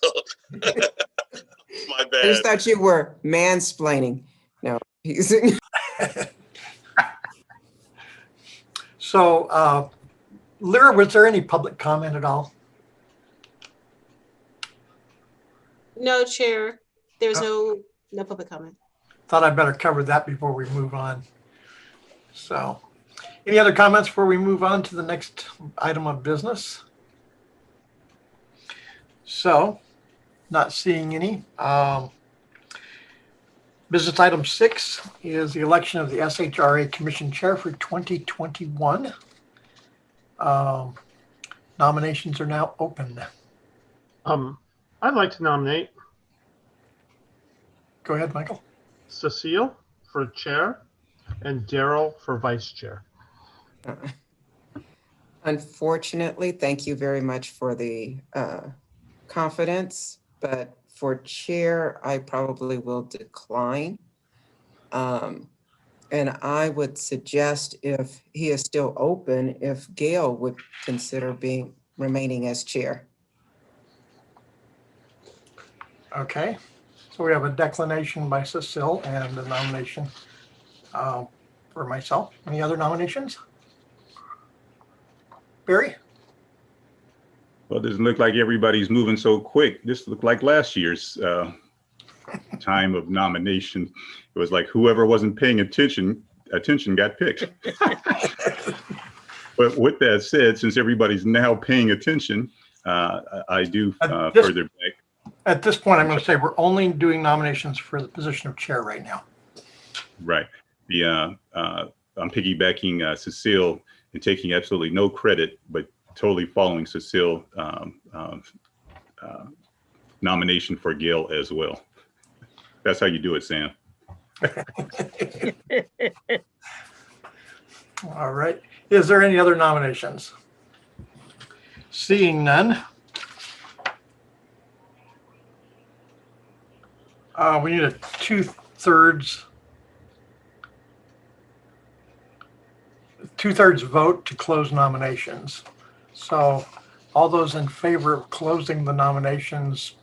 My I bad. just thought you were mansplaining. No, he's. So, Lyra, was there any public comment at all? No, Chair. There's no public comment. Thought I'd better cover that before we move on. So, any other comments before we move on to the next item of business? So, not seeing any. Business item 6 is the election of the SHRA Commission Chair for 2021. Nominations are now open. I'd like to nominate Go ahead, Michael. Cecile for chair and Daryl for vice chair. Unfortunately, thank you very much for the confidence, but for chair, I probably will decline. And I would suggest, if he is still open, if Gail would consider remaining as chair. Okay, so we have a declination by Cecile and a nomination for myself. Any other nominations? Barry? well, it doesn't look like everybody's moving so quick. This looked like last year's time of nomination. It was like whoever wasn't paying attention got picked. But with that said, since everybody's now paying attention, I do further back. At this point, I'm going to say we're only doing nominations for the position of chair right now. Right. I'm piggybacking Cecile and taking absolutely no credit, but totally following Cecile nomination for Gail as well. That's how you do it, Sam. All right. Is there any other nominations? Seeing none. We need a two-thirds vote to close nominations. So all those in favor of closing the nominations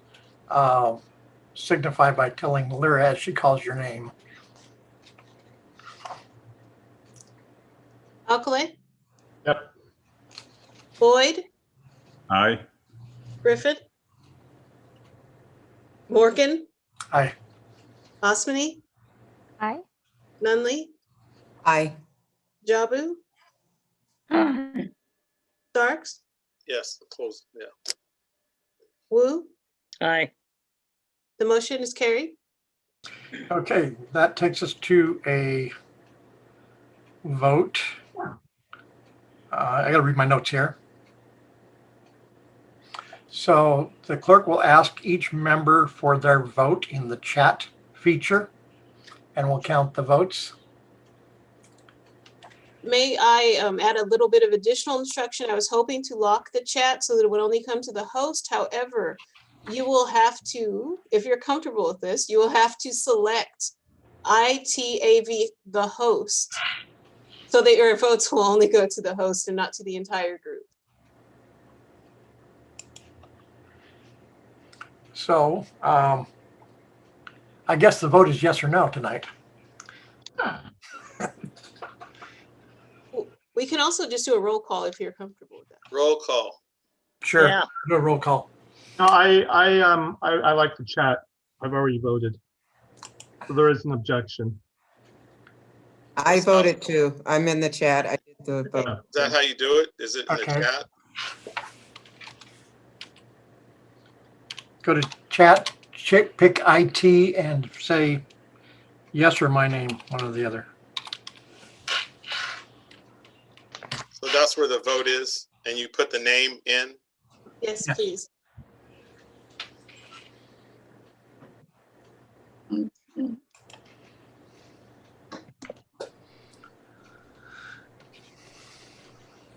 signify by telling Lyra as she calls your name. Alcalay? Yep. Boyd? Aye. Griffith? Morgan? Aye. Osmany? Aye. Nunley? Aye. Jabu? Starks? Yes, close. Yeah. Wu? Aye. The motion is carried. Okay, that takes us to a vote. I got to read my notes here. So the clerk will ask each member for their vote in the chat feature, and we'll count the votes. May I add a little bit of additional instruction? I was hoping to lock the chat so that it would only come to the host. However, you will have to, if you're comfortable with this, you will have to select ITAV, the host, so that your votes will only go to the host and not to the entire group. So I guess the vote is yes or no tonight. We can also just do a roll call if you're comfortable with that. Roll call. Sure. Yeah. Do a roll call. No, I like the chat. I've already voted. So there is an objection. I voted too. I'm in the chat. I did the vote. Is that how you do it? Is it in the chat? Go to chat, pick IT and say yes or my name, one or the other. So that's where the vote is, and you put the name in? Yes, please.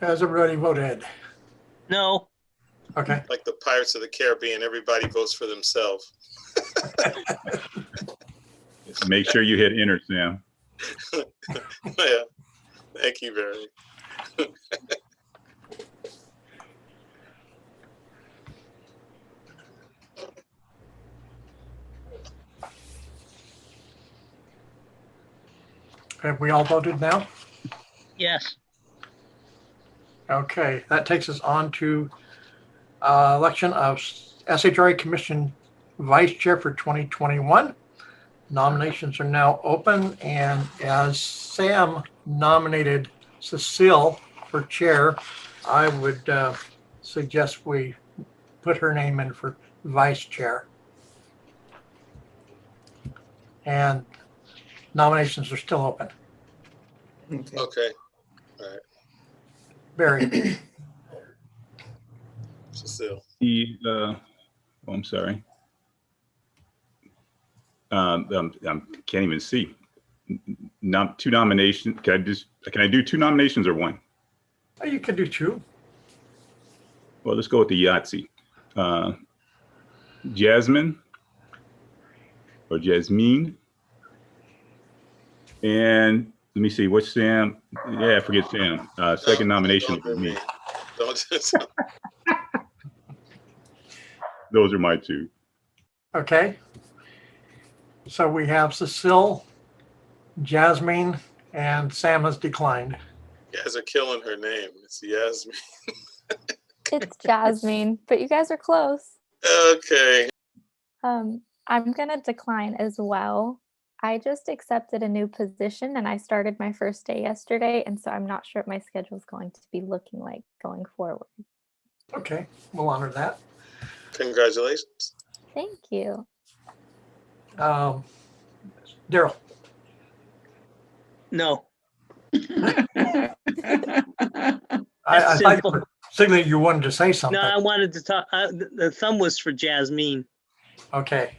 Has everybody voted? No. Okay. Like the Pirates of the Caribbean, everybody votes for themselves. Make sure you hit enter, Sam. Yeah, thank you, Barry. Have we all voted now? Yes. Okay, that takes us on to election of SHRA Commission Vice Chair for 2021. Nominations are now open, and as Sam nominated Cecile for chair, I would suggest we put her name in for vice chair. And nominations are still open. Okay, all right. Barry. Cecile. I'm sorry. Can't even see. Two nominations. Can I do two nominations or one? You can do two. Well, let's go with the Yahtzee. Jasmine or Jasmine. And let me see, what's Sam? Yeah, forget Sam. Second nomination for me. Don't Those are my two. Okay. So we have Cecile, Jasmine, and Sam has declined. You guys are killing her name. It's Yasmin. It's Jasmine, but you guys are close. Okay. I'm gonna decline as well. I just accepted a new position and I started my first day yesterday, and so I'm not sure what my schedule is going to be looking like going forward. Okay, we'll honor that. Congratulations. Thank you. Daryl. No. I thought you were signaling you wanted to say something. No, I wanted to talk. The thumb was for Jasmine. Okay.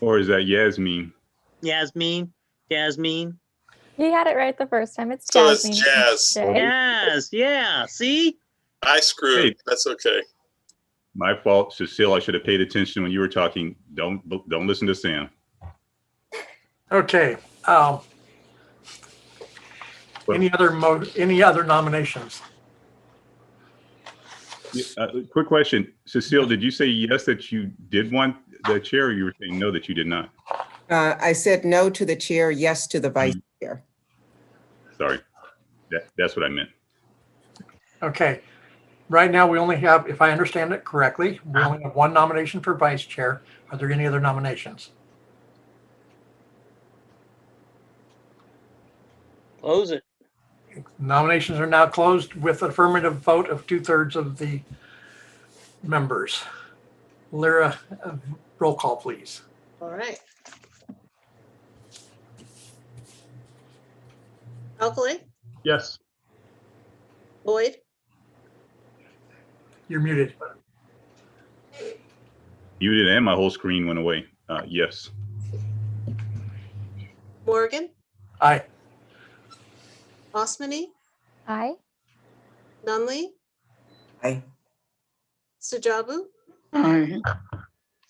Or is that Yasmin? Yasmin. You had it right the first time. It's So Jasmine. it's Jazz. Jazz, yeah. See? I screwed. Hey. That's okay. My fault, Cecile. I should have paid attention when you were talking. Don't listen to Sam. Okay. Any other nominations? Quick question, Cecile. Did you say yes that you did want the chair, or you were saying no that you did not? I said no to the chair, yes to the vice chair. Sorry, that's what I meant. Okay. Right now, we only have, if I understand it correctly, we only have one nomination for vice chair. Are there any other nominations? Close it. Nominations are now closed with affirmative vote of 2/3 of the members. Lyra, roll call, please. All right. Alkalay, Yes. Boyd, You're muted. Muted and my whole screen went away. Yes. Morgan, Aye. Osmany, Aye. Nunley, Aye. Sajabu, Aye.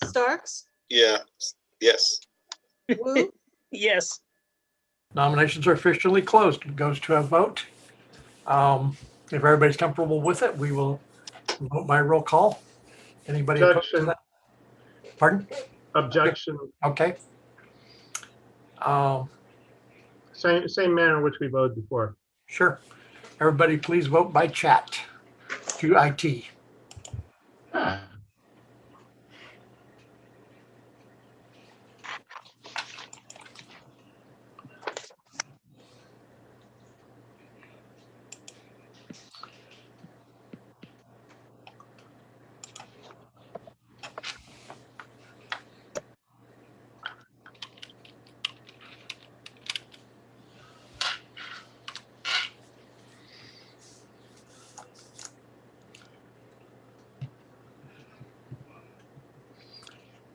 Starks, Yeah. Yes. Wu, Yes. Nominations are officially closed. It goes to a vote. If everybody's comfortable with it, we will vote by roll call. Anybody opposed to Objection. that? Pardon? Objection. Okay. Same manner in which we voted before. Sure. Everybody please vote by chat to IT.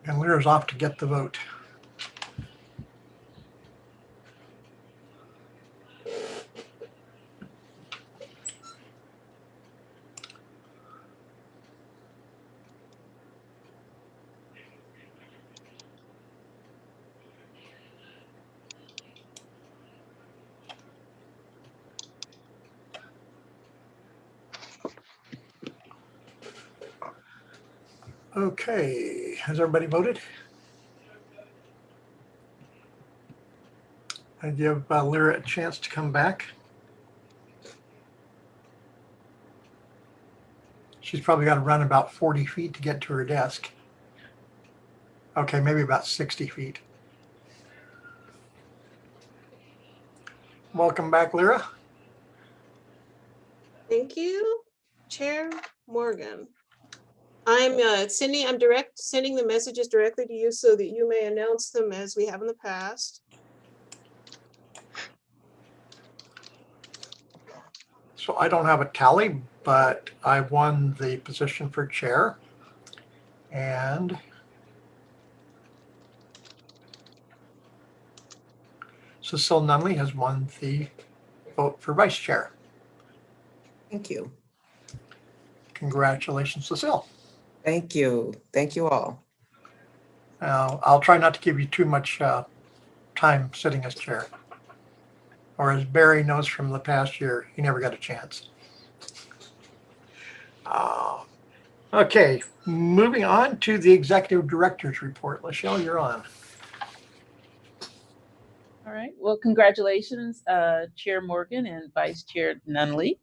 And Lyra's off to get the vote. Okay, has everybody voted? I give Lyra a chance to come back. She's probably got to run about 40 feet to get to her desk. Okay, maybe about 60 feet. Welcome back, Lyra. Thank you, Chair Morgan. I'm sending the messages directly to you so that you may announce them as we have in the past. So I don't have a tally, but I won the position for chair. And Cecile Nunley has won the vote for vice chair. Thank you. Congratulations, Cecile. Thank you. Thank you all. I'll try not to give you too much time sitting as chair. Or as Barry knows from the past year, he never got a chance. Okay, moving on to the executive director's report. Lachelle, you're on. All right. Well, congratulations, Chair Morgan and Vice Chair Nunley.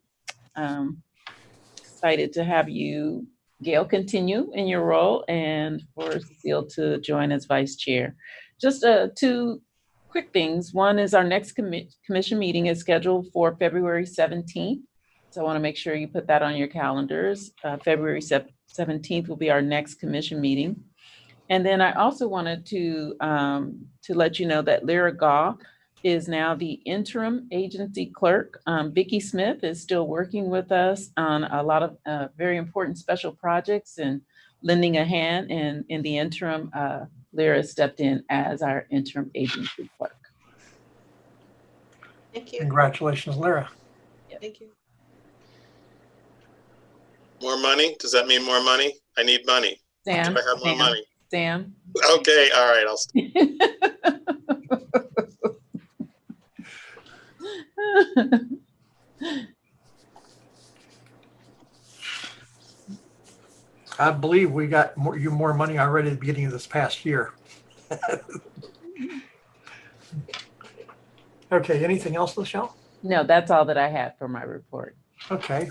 Excited to have you, Gail, continue in your role and for Cecile to join as Vice Chair. Just two quick things. One is our next commission meeting is scheduled for February 17th. So I want to make sure you put that on your calendars. February 17th will be our next commission meeting. And then I also wanted to let you know that Lyra Gaw is now the interim agency clerk. Vicki Smith is still working with us on a lot of very important special projects and lending a hand. And in the interim, Lyra stepped in as our interim agency clerk. Thank you. Congratulations, Lyra. Thank you. More money? Does that mean more money? I need money. Sam, Do I have more money? Sam. Okay, all right. I believe we got more money already at the beginning of this past year. Okay, anything else, Lachelle? No, that's all that I had for my report. Okay,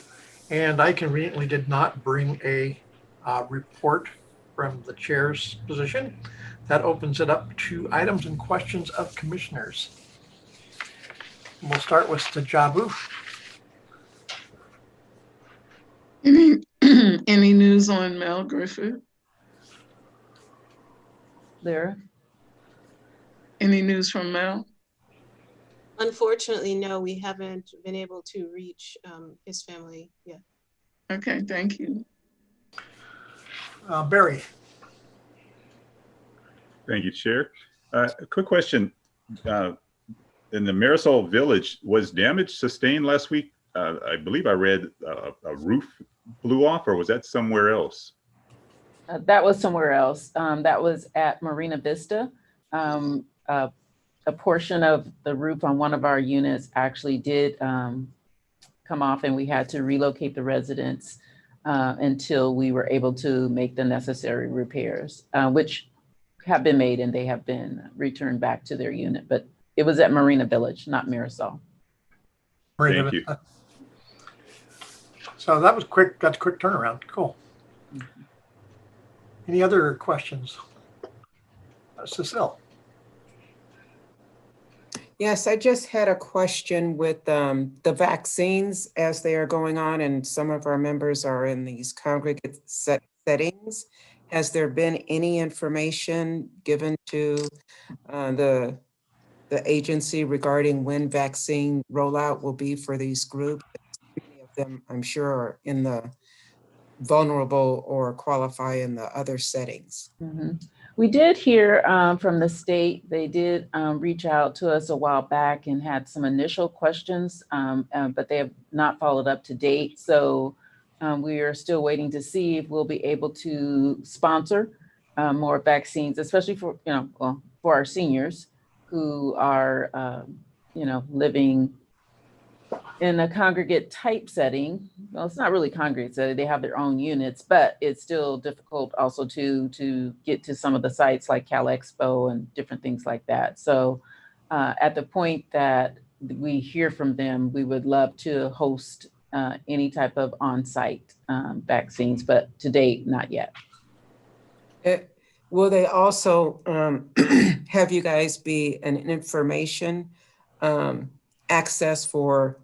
and I conveniently did not bring a report from the chair's position. That opens it up to items and questions of commissioners. We'll start with Stajabu. Any news on Mel Griffith? Lyra? Any news from Mel? Unfortunately, no, we haven't been able to reach his family yet. Okay, thank you. Barry. Thank you, Chair. A quick question. In the Marisol Village, was damage sustained last week? I believe I read a roof blew off, or was that somewhere else? That was somewhere else. That was at Marina Vista. A portion of the roof on one of our units actually did come off, and we had to relocate the residents until we were able to make the necessary repairs, which have been made and they have been returned back to their unit. But it was at Marina Village, not Marisol. Thank you. So that was quick. That's a quick turnaround. Cool. Any other questions? Cecile. Yes, I just had a question with the vaccines as they are going on, and some of our members are in these congregate settings. Has there been any information given to the agency regarding when vaccine rollout will be for these groups? Many of them, I'm sure, are in the vulnerable or qualify in the other settings. Mm-hmm. We did hear from the state. They did reach out to us a while back and had some initial questions, but they have not followed up to date. So we are still waiting to see if we'll be able to sponsor more vaccines, especially for, for our seniors who are, living in a congregate type setting, well, it's not really congregate setting, they have their own units, but it's still difficult also to get to some of the sites like Cal Expo and different things like that. So at the point that we hear from them, we would love to host any type of on-site vaccines, but to date, not yet. Will they also have you guys be an information access for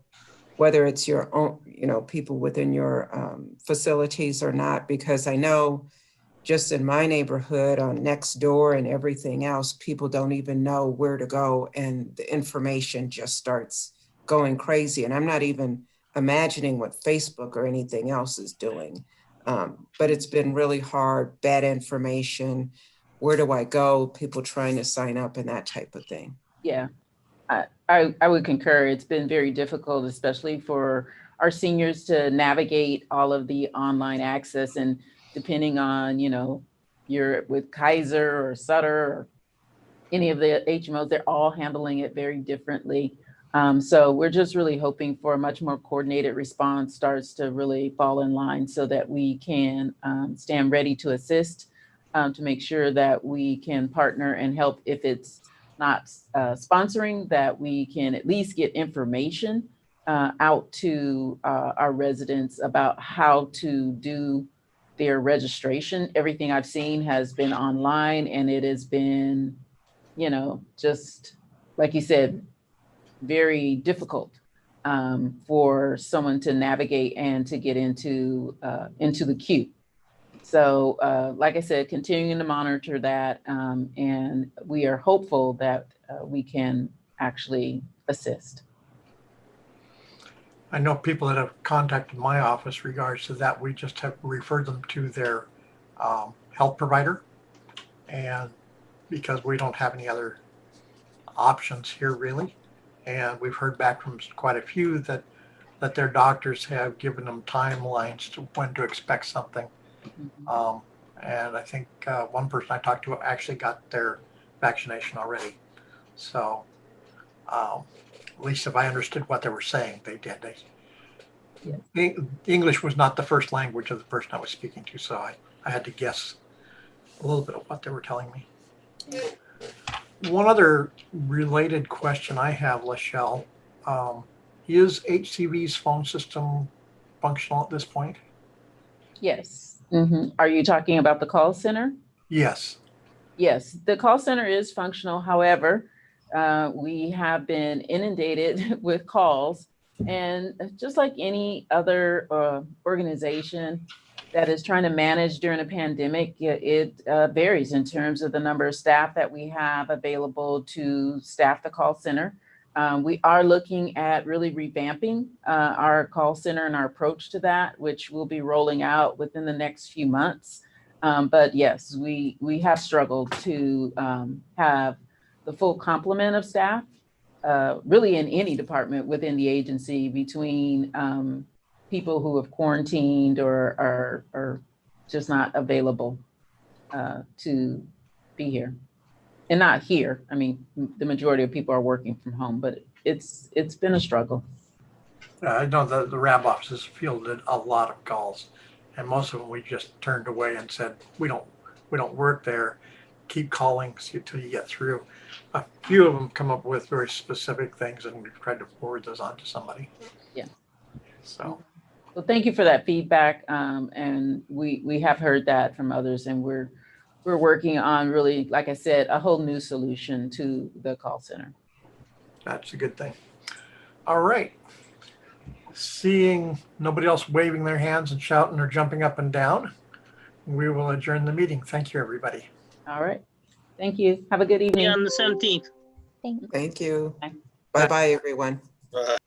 whether it's your own, people within your facilities or not? Because I know just in my neighborhood on Nextdoor and everything else, people don't even know where to go and the information just starts going crazy. And I'm not even imagining what Facebook or anything else is doing. But it's been really hard, bad information. Where do I go? People trying to sign up and that type of thing. Yeah, I would concur. It's been very difficult, especially for our seniors to navigate all of the online access. And depending on, you're with Kaiser or Sutter or any of the HMOs, they're all handling it very differently. So we're just really hoping for a much more coordinated response starts to really fall in line so that we can stand ready to assist, to make sure that we can partner and help if it's not sponsoring, that we can at least get information out to our residents about how to do their registration. Everything I've seen has been online, and it has been, just like you said, very difficult for someone to navigate and to get into the queue. So like I said, continuing to monitor that, and we are hopeful that we can actually assist. I know people that have contacted my office regards to that. We just have referred them to their health provider, and because we don't have any other options here really. And we've heard back from quite a few that their doctors have given them timelines to when to expect something. And I think one person I talked to actually got their vaccination already. So at least if I understood what they were saying, they did. English was not the first language of the person I was speaking to, so I had to guess a little bit of what they were telling me. One other related question I have, Lachelle, is HCV's phone system functional at this point? Yes. Are you talking about the call center? Yes. Yes, the call center is functional. However, we have been inundated with calls, and just like any other organization that is trying to manage during a pandemic, it varies in terms of the number of staff that we have available to staff the call center. We are looking at really revamping our call center and our approach to that, which we'll be rolling out within the next few months. But yes, we have struggled to have the full complement of staff, really in any department within the agency, between people who have quarantined or are just not available to be here. And not here. I mean, the majority of people are working from home, but it's been a struggle. I know the RAB offices fielded a lot of calls, and most of them we just turned away and said, we don't work there. Keep calling until you get through. A few of them come up with very specific things, and we've tried to forward those on to somebody. Yeah. So. Well, thank you for that feedback. And we have heard that from others, and we're working on really, like I said, a whole new solution to the call center. That's a good thing. All right. Seeing nobody else waving their hands and shouting or jumping up and down, we will adjourn the meeting. Thank you, everybody. All right. Thank you. Have a good evening. On the 17th. Thank you. Bye-bye, everyone. Bye.